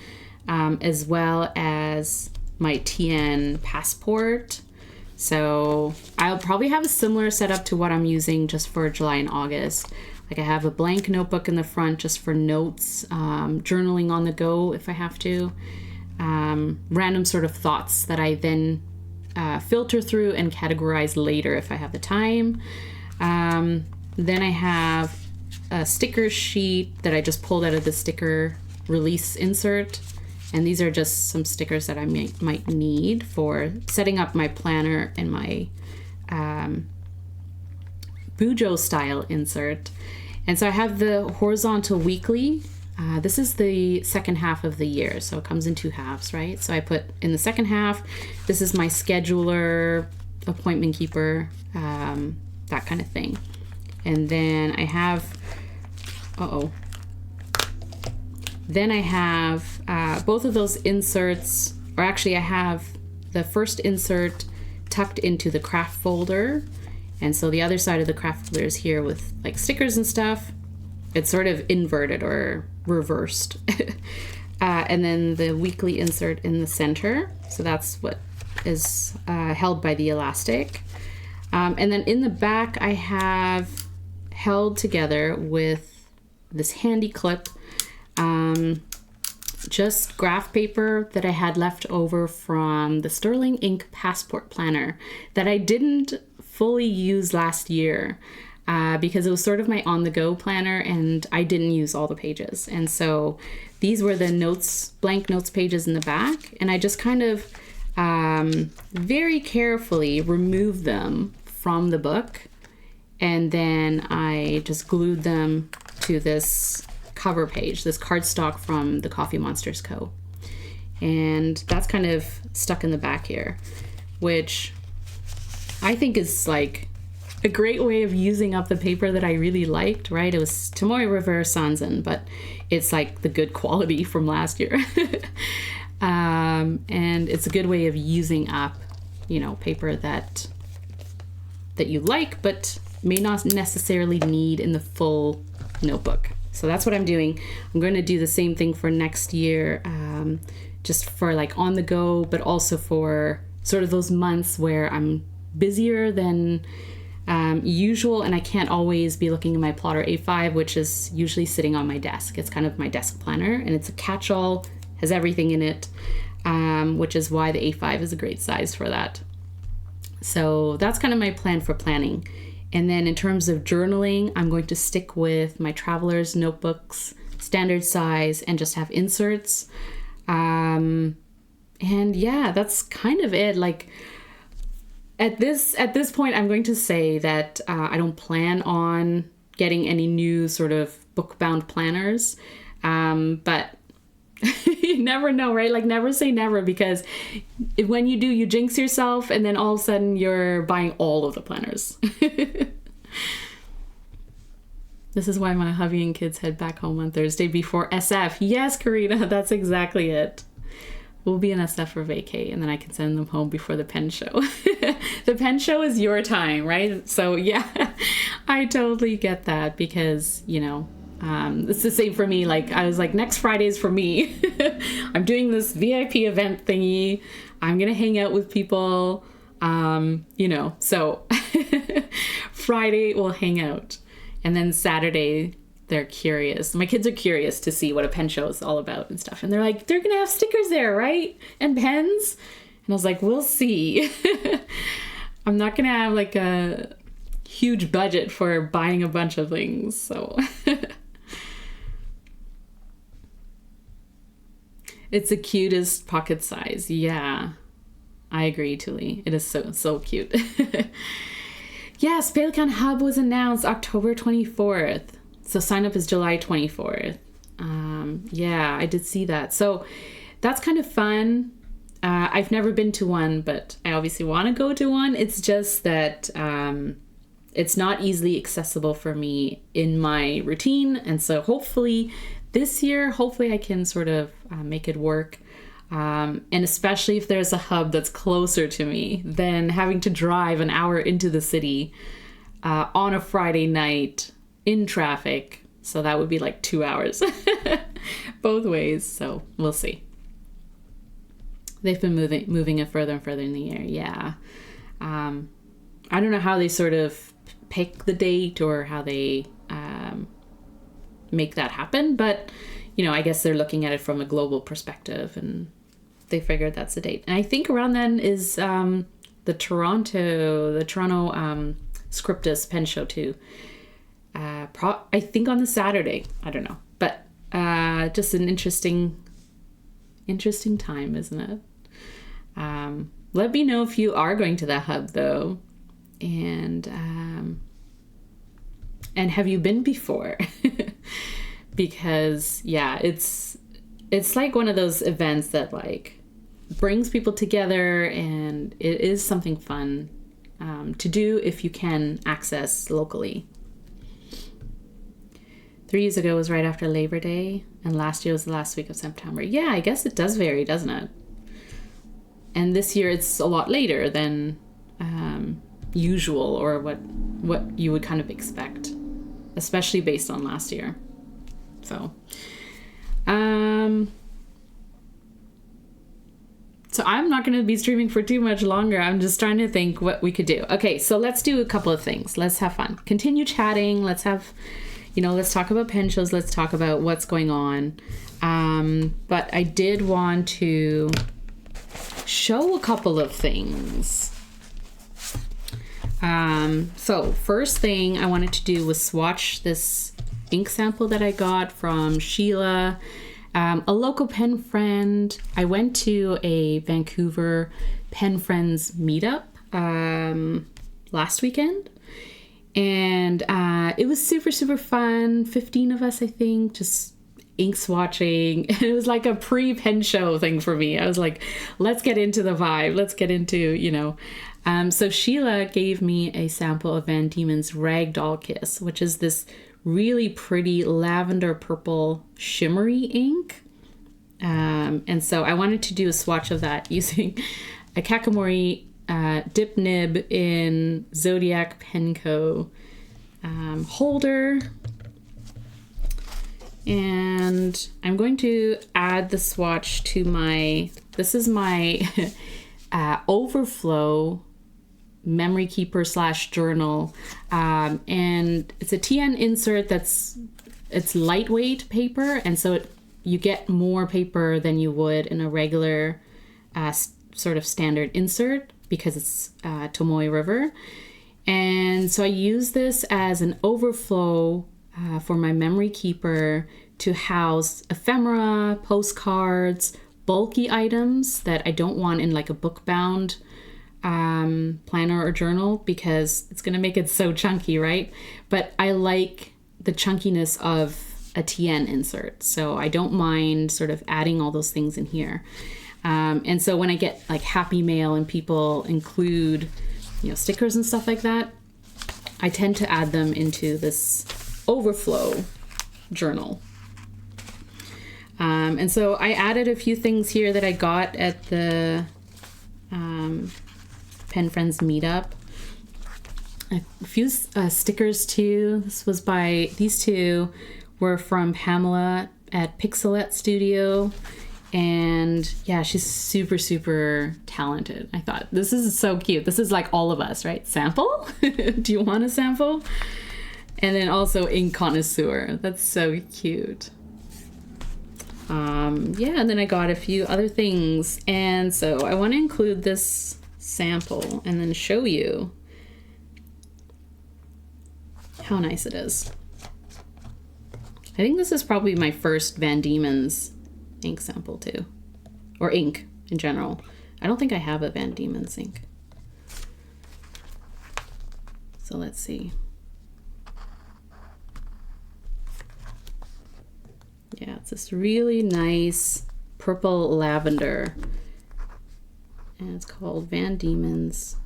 as well as my TN Passport. So I'll probably have a similar setup to what I'm using just for July and August. Like I have a blank notebook in the front just for notes, journaling on the go if I have to, random sort of thoughts that I then filter through and categorize later if I have the time. Then I have a sticker sheet that I just pulled out of the sticker release insert. And these are just some stickers that I might need for setting up my planner and my Bujo style insert. And so I have the horizontal weekly. This is the second half of the year, so it comes in two halves, right? So I put in the second half, this is my scheduler, appointment keeper, that kind of thing. And then I have, then I have both of those inserts, or actually I have the first insert tucked into the craft folder. And so the other side of the craft folder is here with like stickers and stuff. It's sort of inverted or reversed. And then the weekly insert in the center. So that's what is held by the elastic. And then in the back, I have held together with this handy clip, just graph paper that I had left over from the Sterling Ink Passport Planner that I didn't fully use last year because it was sort of my on-the-go planner and I didn't use all the pages. And so these were the notes, blank notes pages in the back, and I just kind of very carefully removed them from the book, and then I just glued them to this cover page, this cardstock from the Coffee Monsters Co. And that's kind of stuck in the back here, which I think is like a great way of using up the paper that I really liked, right? It was Tomoe Rivera Sanzen, but it's like the good quality from last year. And it's a good way of using up you know, paper that you like, but may not necessarily need in the full notebook. So that's what I'm doing. I'm going to do the same thing for next year, just for like on the go, but also for sort of those months where I'm busier than usual, and I can't always be looking at my plotter A5, which is usually sitting on my desk. It's kind of my desk planner, and it's a catch-all, has everything in it, which is why the A5 is a great size for that. So that's kind of my plan for planning. And then in terms of journaling, I'm going to stick with my traveler's notebooks, standard size, and just have inserts. And yeah, that's kind of it. Like at this point, I'm going to say that I don't plan on getting any new sort of book-bound planners. But you never know, right? Like never say never, because when you do, you jinx yourself, and then all of a sudden you're buying all of the planners. This is why my hubby and kids head back home on Thursday before SF. Yes, Karina, that's exactly it. We'll be in SF for vacay, and then I can send them home before the pen show. The pen show is your time, right? So yeah, I totally get that, because, you know, it's the same for me. Like I was like, next Friday's for me. I'm doing this VIP event thingy. I'm gonna hang out with people, you know, so Friday we'll hang out, and then Saturday they're curious. My kids are curious to see what a pen show is all about and stuff, and they're like, they're gonna have stickers there, right? And pens. And I was like, we'll see. I'm not gonna have like a huge budget for buying a bunch of things, so it's the cutest pocket size. Yeah, I agree, Tuli. It is so cute. Yes, Pelican Hub was announced October 24th. So sign up is July 24th. Yeah, I did see that. So that's kind of fun. I've never been to one, but I obviously want to go to one. It's just that it's not easily accessible for me in my routine. And so hopefully this year, I can sort of make it work. And especially if there's a hub that's closer to me than having to drive an hour into the city on a Friday night in traffic. So that would be like 2 hours both ways. So we'll see. They've been moving it further and further in the year. Yeah. I don't know how they sort of pick the date or how they make that happen, but you know, I guess they're looking at it from a global perspective, and they figured that's the date. And I think around then is the Toronto Scriptus pen show too. I think on the Saturday. I don't know, but just an interesting time, isn't it? Let me know if you are going to that hub though, and have you been before? Because yeah, it's like one of those events that like brings people together, and it is something fun to do if you can access locally. 3 years ago was right after Labor Day, and last year was the last week of September. Yeah, I guess it does vary, doesn't it? And this year it's a lot later than usual, or what you would kind of expect, especially based on last year. So, so I'm not going to be streaming for too much longer. I'm just trying to think what we could do. Okay, so let's do a couple of things. Let's have fun. Continue chatting. Let's have, let's talk about pen shows. Let's talk about what's going on. But I did want to show a couple of things. So first thing I wanted to do was swatch this ink sample that I got from Sheila, a local pen friend. I went to a Vancouver Pen Friends meetup last weekend, and it was super fun. 15 of us, I think, just ink swatching. It was like a pre-pen show thing for me. I was like, let's get into the vibe. Let's get into, so Sheila gave me a sample of Van Diemen's Ragdoll Kiss, which is this really pretty lavender purple shimmery ink. And so I wanted to do a swatch of that using a Kakamori dip nib in Zodiac Penco holder. And I'm going to add the swatch to my, this is my overflow memory keeper / journal. And it's a TN insert it's lightweight paper. And so you get more paper than you would in a regular sort of standard insert because it's Tomoe River. And so I use this as an overflow for my memory keeper to house ephemera, postcards, bulky items that I don't want in like a book bound planner or journal because it's going to make it so chunky, right? But I like the chunkiness of a TN insert, so I don't mind sort of adding all those things in here. And so when I get like happy mail and people include, you know, stickers and stuff like that, I tend to add them into this overflow journal. And so I added a few things here that I got at the Pen Friends meetup. A few stickers too. These two were from Pamela at Pixelette Studio. And yeah, she's super, super talented. I thought, this is so cute. This is like all of us, right? Sample? Do you want a sample? And then also ink connoisseur. That's so cute. Yeah, and then I got a few other things. And so I want to include this sample and then show you how nice it is. I think this is probably my first Van Diemen's ink sample too, or ink in general. I don't think I have a Van Diemen's ink. So let's see. Yeah, it's this really nice purple lavender, and it's called Van Diemen's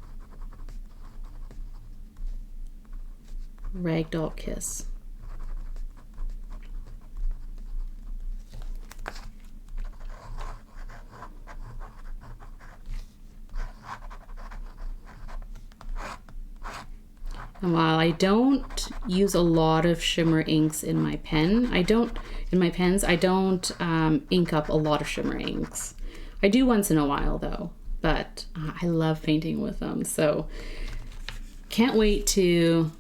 Ragdoll Kiss. And while I don't use a lot of shimmer inks in my pen, I don't ink up a lot of shimmer inks. I do once in a while though, but I love painting with them. So can't wait to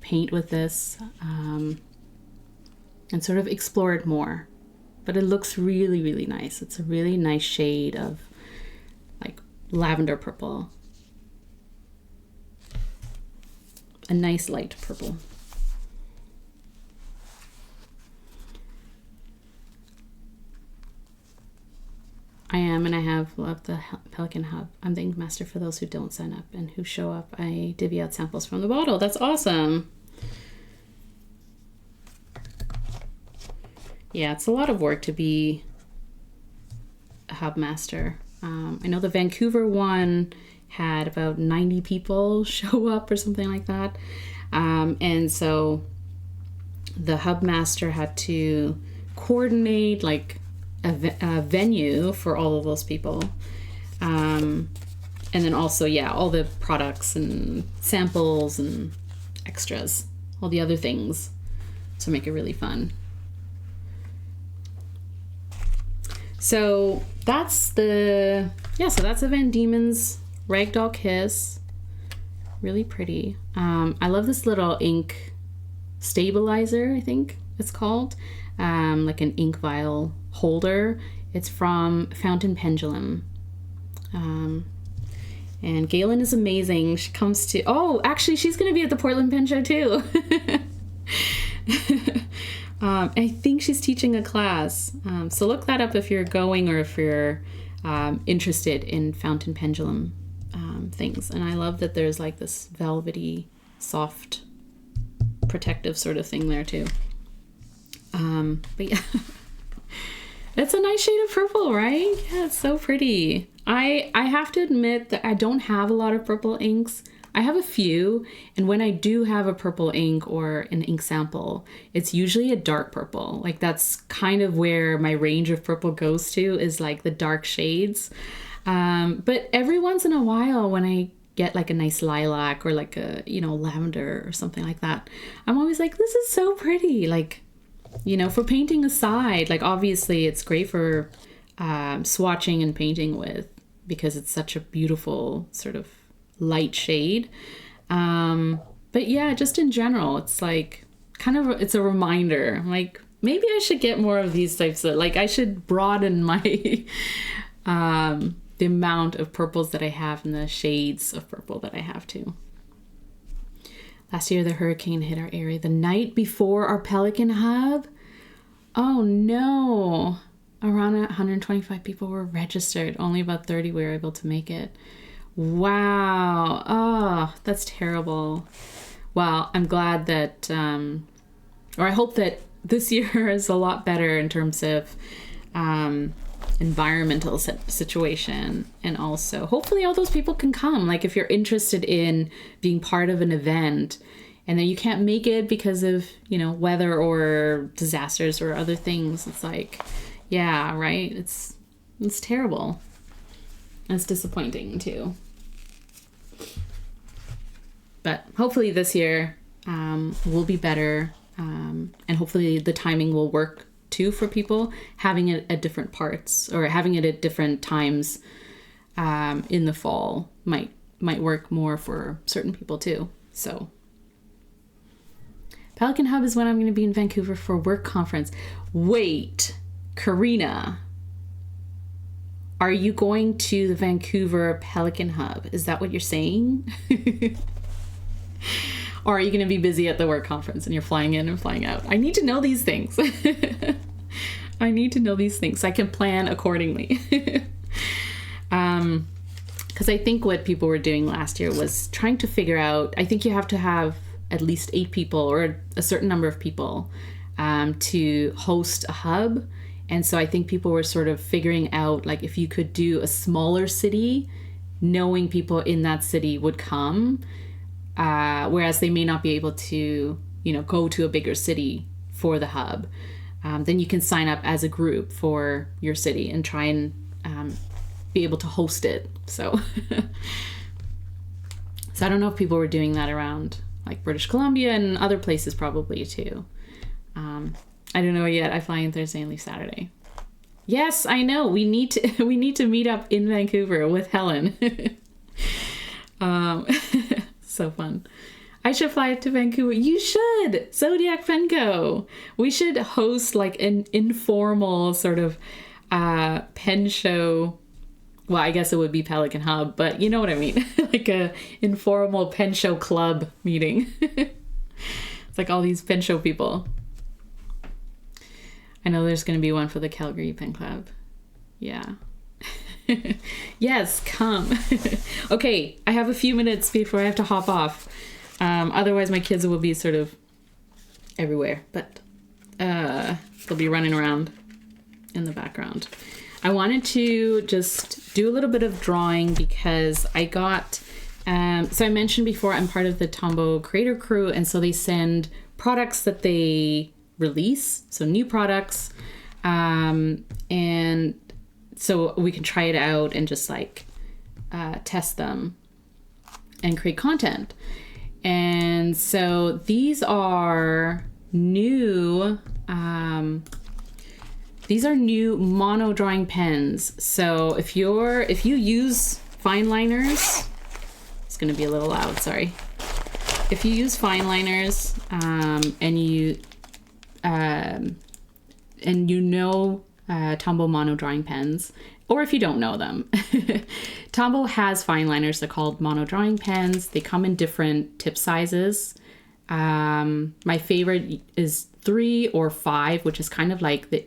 paint with this and sort of explore it more. But it looks really, really nice. It's a really nice shade of like lavender purple. A nice light purple. I am, and I have loved the Pelican Hub. I'm the ink master for those who don't sign up, and who show up, I divvy out samples from the bottle. That's awesome. Yeah, it's a lot of work to be a hub master. I know the Vancouver one had about 90 people show up or something like that. And so the hub master had to coordinate like a venue for all of those people. And then also, yeah, all the products and samples and extras, all the other things to make it really fun. So that's the Van Diemen's Ragdoll Kiss. Really pretty. I love this little ink stabilizer, I think it's called. Like an ink vial holder. It's from Fountain Pendulum. And Galen is amazing. She comes to, oh, actually she's gonna be at the Portland Pen Show too. I think she's teaching a class. So look that up if you're going, or if you're interested in Fountain Pendulum things. And I love that there's like this velvety, soft, protective sort of thing there too. But yeah, it's a nice shade of purple, right? Yeah, it's so pretty. I have to admit that I don't have a lot of purple inks. I have a few, and when I do have a purple ink or an ink sample, it's usually a dark purple. Like that's kind of where my range of purple goes to, is like the dark shades. But every once in a while when I get like a nice lilac or like a, you know, lavender or something like that, I'm always like, this is so pretty. Like, you know, for painting aside, like obviously it's great for swatching and painting with, because it's such a beautiful sort of light shade. But yeah, just in general, it's like kind of, it's a reminder, like maybe I should get more of these types of, like I should broaden my, the amount of purples that I have and the shades of purple that I have too. Last year, the hurricane hit our area the night before our Pelican hub. Oh no. Around 125 people were registered. Only about 30 were able to make it. Wow. Oh, that's terrible. Well, I'm glad that, or I hope that this year is a lot better in terms of environmental situation, and also hopefully all those people can come. Like if you're interested in being part of an event and then you can't make it because of, you know, weather or disasters or other things, it's like, yeah, right, it's terrible. It's disappointing too. But hopefully this year will be better, and hopefully the timing will work too for people, having it at different parts or having it at different times in the fall might work more for certain people too. So Pelican Hub is when I'm going to be in Vancouver for a work conference. Wait, Karina, are you going to the Vancouver Pelican Hub? Is that what you're saying? Or are you going to be busy at the work conference and you're flying in and flying out? I need to know these things. I need to know these things so I can plan accordingly. Because I think what people were doing last year was trying to figure out, I think you have to have at least 8 people or a certain number of people to host a hub. And so I think people were sort of figuring out, like, if you could do a smaller city, knowing people in that city would come, whereas they may not be able to, you know, go to a bigger city for the hub. Then you can sign up as a group for your city and try and be able to host it. So, so I don't know if people were doing that around like British Columbia and other places probably too. I don't know yet. I fly in Thursday and leave Saturday. Yes, I know. We need to meet up in Vancouver with Helen. So fun. I should fly to Vancouver. You should. Zodiac Penco. We should host like an informal sort of pen show. Well, I guess it would be Pelican Hub, but you know what I mean. Like a informal pen show club meeting. It's like all these pen show people. I know there's going to be one for the Calgary Pen Club. Yeah. Yes, come. Okay, I have a few minutes before I have to hop off. Otherwise my kids will be sort of everywhere, but they'll be running around in the background. I wanted to just do a little bit of drawing because I got, so I mentioned before I'm part of the Tombow creator crew, and so they send products that they release, so new products, and so we can try it out and just like test them and create content. And so these are new mono drawing pens. So if you use fine liners, it's going to be a little loud, sorry. If you use fine liners and you know Tombow Mono Drawing Pens, or if you don't know them, Tombow has fine liners. They're called Mono Drawing Pens. They come in different tip sizes. My favorite is 3 or 5, which is kind of like the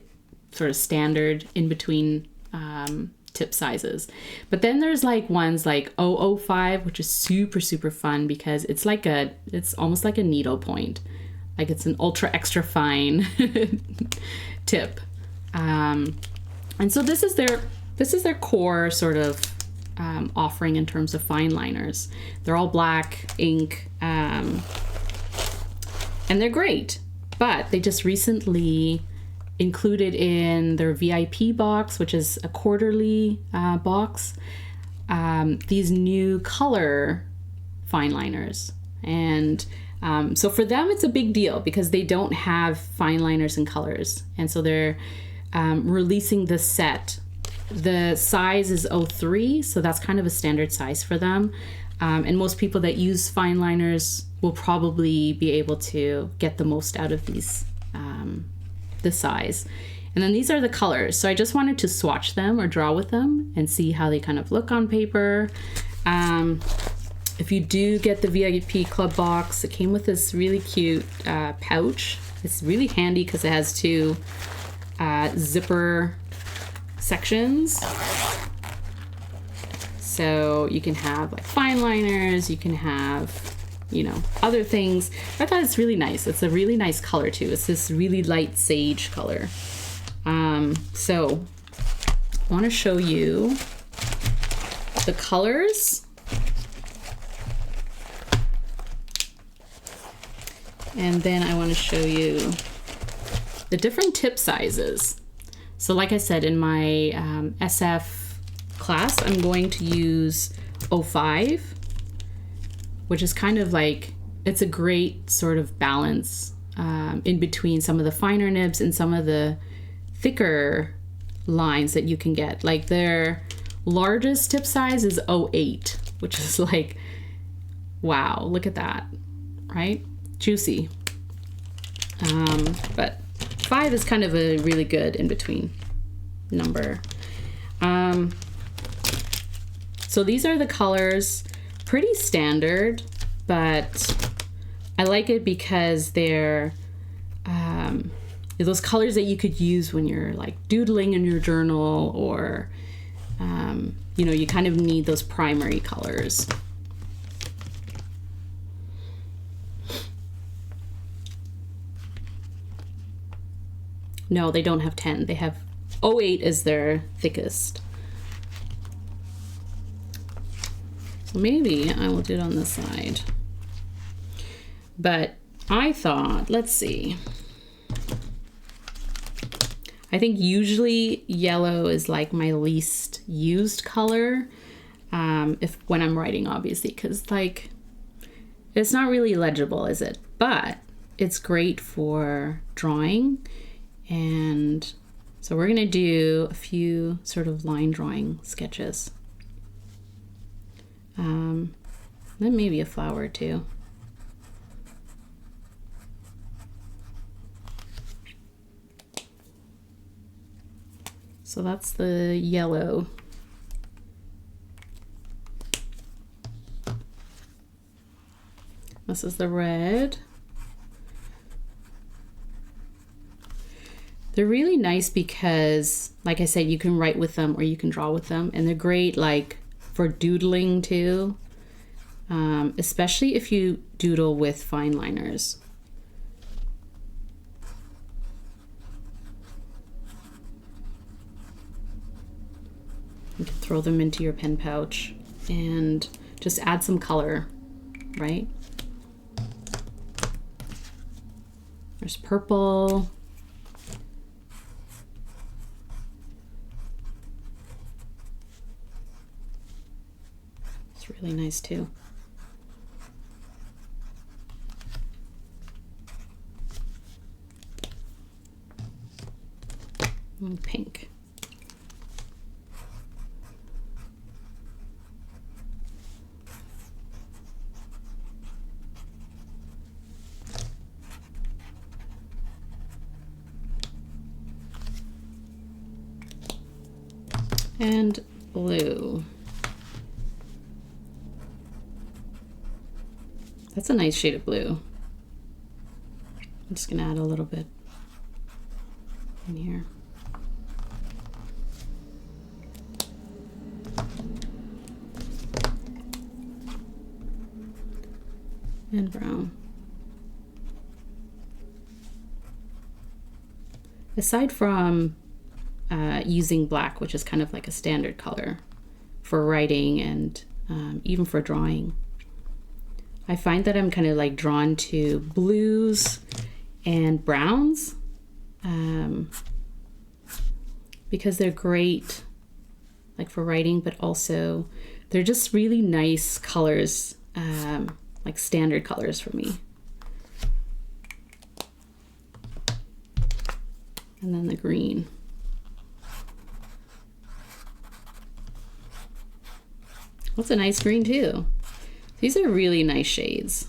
sort of standard in between tip sizes. But then there's like ones like 005, which is super, super fun because it's almost like a needle point. Like it's an ultra extra fine tip. And so this is their core sort of offering in terms of fine liners. They're all black ink, and they're great, but they just recently included in their VIP box, which is a quarterly box, these new color fine liners. And so for them, it's a big deal because they don't have fine liners in colors. And so they're releasing the set. The size is 03, so that's kind of a standard size for them. And most people that use fine liners will probably be able to get the most out of these, the size. And then these are the colors. So I just wanted to swatch them or draw with them and see how they kind of look on paper. If you do get the VIP Club box, it came with this really cute pouch. It's really handy because it has two zipper sections. So you can have like fine liners, you can have, you know, other things. I thought it's really nice. It's a really nice color too. It's this really light sage color. So I want to show you the colors. And then I want to show you the different tip sizes. So like I said, in my SF class, I'm going to use 05, which is kind of like, it's a great sort of balance in between some of the finer nibs and some of the thicker lines that you can get. Like their largest tip size is 08, which is like, wow, look at that, right? Juicy. But 5 is kind of a really good in-between number. So these are the colors, pretty standard, but I like it because they're those colors that you could use when you're like doodling in your journal, or you know, you kind of need those primary colors. No, they don't have 10. They have 08 is their thickest. So maybe I will do it on this side. But I thought, let's see. I think usually yellow is like my least used color. If when I'm writing, obviously, because like it's not really legible, is it? But it's great for drawing. And so we're gonna do a few sort of line drawing sketches. Then maybe a flower too. So that's the yellow. This is the red. They're really nice because, like I said, you can write with them or you can draw with them, and they're great like for doodling too, especially if you doodle with fine liners. You can throw them into your pen pouch and just add some color, right? There's purple. It's really nice too. And pink. And blue. That's a nice shade of blue. I'm just gonna add a little bit in here. And brown. Aside from using black, which is kind of like a standard color for writing and even for drawing, I find that I'm kind of like drawn to blues and browns. because they're great like for writing, but also they're just really nice colors, like standard colors for me. And then the green. That's a nice green too. These are really nice shades.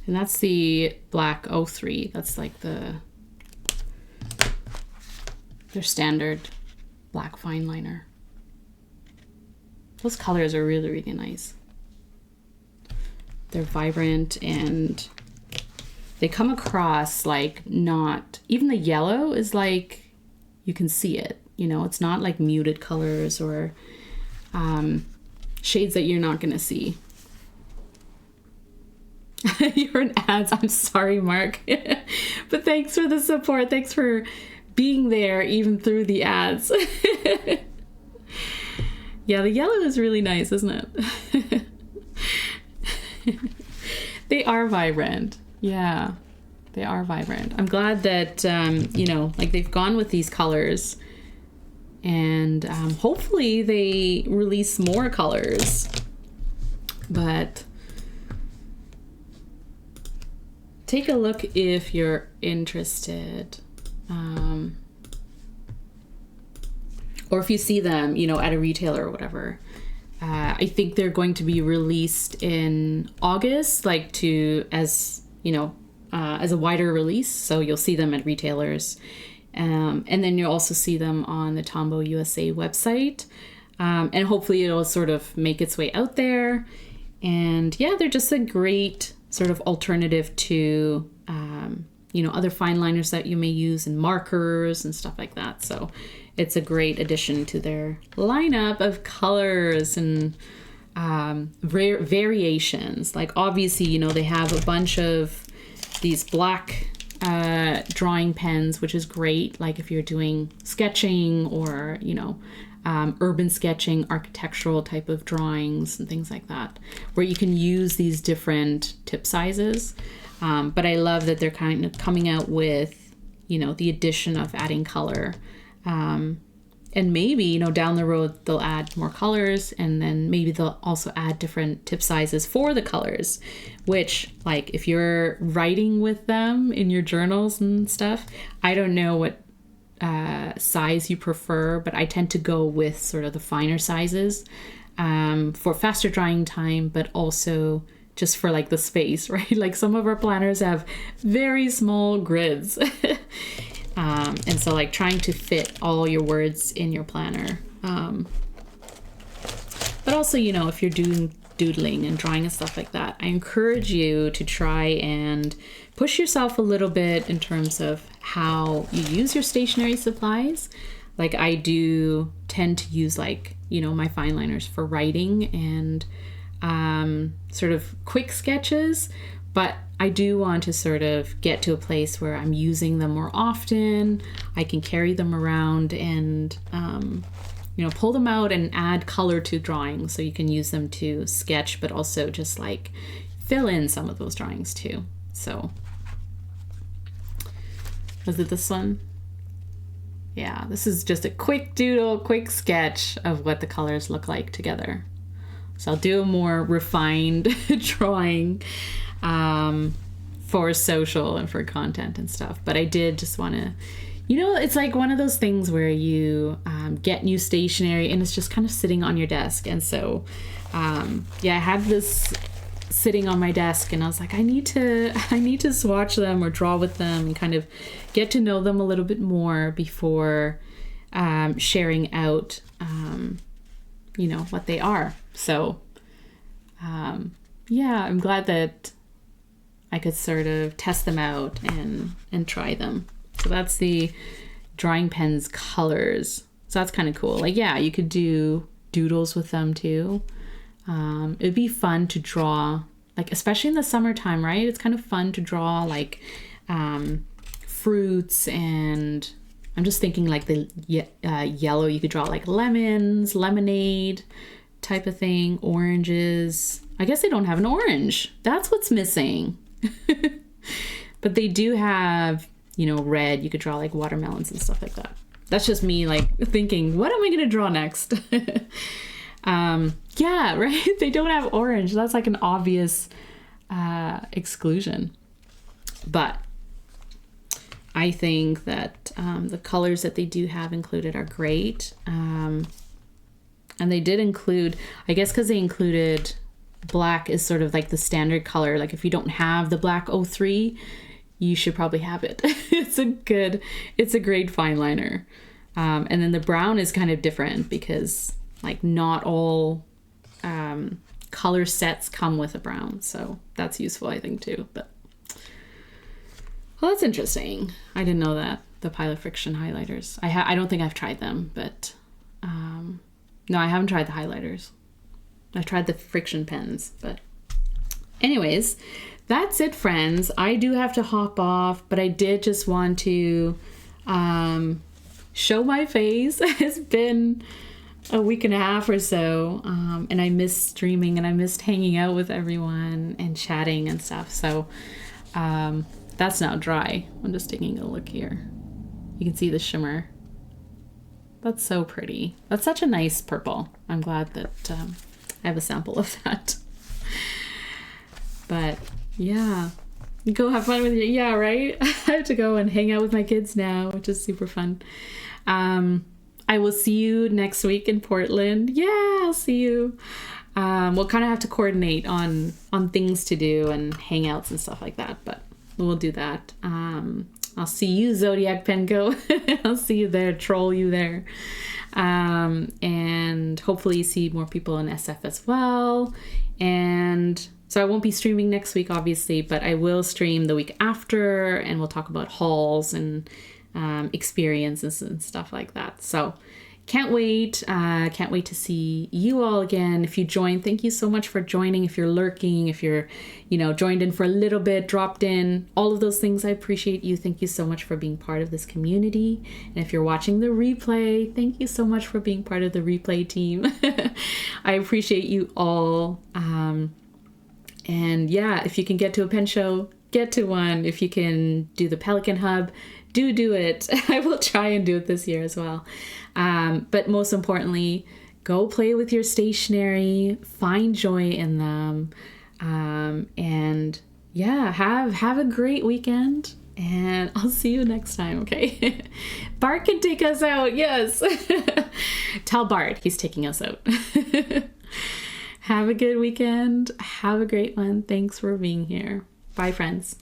And that's the black 03. That's like their standard black fine liner. Those colors are really, really nice. They're vibrant and they come across like not, even the yellow is like, you can see it, you know, it's not like muted colors or shades that you're not gonna see. You're in ads. I'm sorry, Mark. But thanks for the support. Thanks for being there even through the ads. Yeah, the yellow is really nice, isn't it? They are vibrant. Yeah, they are vibrant. I'm glad that, you know, like they've gone with these colors and hopefully they release more colors. But take a look if you're interested, or if you see them, you know, at a retailer or whatever. I think they're going to be released in August, like as you know, as a wider release. So you'll see them at retailers, and then you'll also see them on the TombowUSA website, and hopefully it'll sort of make its way out there. And yeah, they're just a great sort of alternative to, you know, other fine liners that you may use and markers and stuff like that. So it's a great addition to their lineup of colors and variations. Like obviously, you know, they have a bunch of these black drawing pens, which is great. Like if you're doing sketching or, you know, urban sketching, architectural type of drawings and things like that, where you can use these different tip sizes. But I love that they're kind of coming out with, you know, the addition of adding color. And maybe, you know, down the road, they'll add more colors, and then maybe they'll also add different tip sizes for the colors, which, like, if you're writing with them in your journals and stuff, I don't know what size you prefer, but I tend to go with sort of the finer sizes for faster drying time, but also just for like the space, right? Like some of our planners have very small grids. And so like trying to fit all your words in your planner. But also, you know, if you're doing doodling and drawing and stuff like that, I encourage you to try and push yourself a little bit in terms of how you use your stationery supplies. Like I do tend to use like, you know, my fine liners for writing and sort of quick sketches, but I do want to sort of get to a place where I'm using them more often. I can carry them around and, you know, pull them out and add color to drawings so you can use them to sketch, but also just like fill in some of those drawings too. So, was it this one? Yeah, this is just a quick doodle, quick sketch of what the colors look like together. So I'll do a more refined drawing for social and for content and stuff. But I did just want to, you know, it's like one of those things where you get new stationery and it's just kind of sitting on your desk. And so, yeah, I had this sitting on my desk and I was like, I need to swatch them or draw with them and kind of get to know them a little bit more before sharing out, you know, what they are. So, yeah, I'm glad that I could sort of test them out and try them. So that's the drawing pens colors. So that's kind of cool. Like, yeah, you could do doodles with them too. It'd be fun to draw, like, especially in the summertime, right? It's kind of fun to draw like fruits, and I'm just thinking like the yellow, you could draw like lemons, lemonade type of thing, oranges. I guess they don't have an orange. That's what's missing. But they do have, you know, red. You could draw like watermelons and stuff like that. That's just me like thinking, what am I gonna draw next? Yeah, right? They don't have orange. That's like an obvious exclusion. But I think that the colors that they do have included are great. And they did include, I guess because they included black is sort of like the standard color. Like if you don't have the black 03, you should probably have it. It's a great fine liner. And then the brown is kind of different because like not all color sets come with a brown. So that's useful, I think, too. But well, that's interesting. I didn't know that, the Pilot Friction highlighters. I don't think I've tried them, but no, I haven't tried the highlighters. I've tried the friction pens, but anyways, that's it, friends. I do have to hop off, but I did just want to show my face. It's been a week and a half or so, and I missed streaming and I missed hanging out with everyone and chatting and stuff. So that's now dry. I'm just taking a look here. You can see the shimmer. That's so pretty. That's such a nice purple. I'm glad that I have a sample of that. But yeah, go have fun with your, yeah, right? I have to go and hang out with my kids now, which is super fun. I will see you next week in Portland. Yeah, I'll see you. We'll kind of have to coordinate on things to do and hangouts and stuff like that, but we'll do that. I'll see you, Zodiac Penco. I'll see you there, troll you there. And hopefully see more people in SF as well. And so I won't be streaming next week, obviously, but I will stream the week after, and we'll talk about hauls and experiences and stuff like that. So can't wait. Can't wait to see you all again. If you joined, thank you so much for joining. If you're lurking, if you're, you know, joined in for a little bit, dropped in, all of those things, I appreciate you. Thank you so much for being part of this community. And if you're watching the replay, thank you so much for being part of the replay team. I appreciate you all. And yeah, if you can get to a pen show, get to one. If you can do the Pelican Hub, do it. I will try and do it this year as well. But most importantly, go play with your stationery, find joy in them. And yeah, have a great weekend, and I'll see you next time. Okay. Bart can take us out. Yes. Tell Bart he's taking us out. Have a good weekend. Have a great one. Thanks for being here. Bye, friends.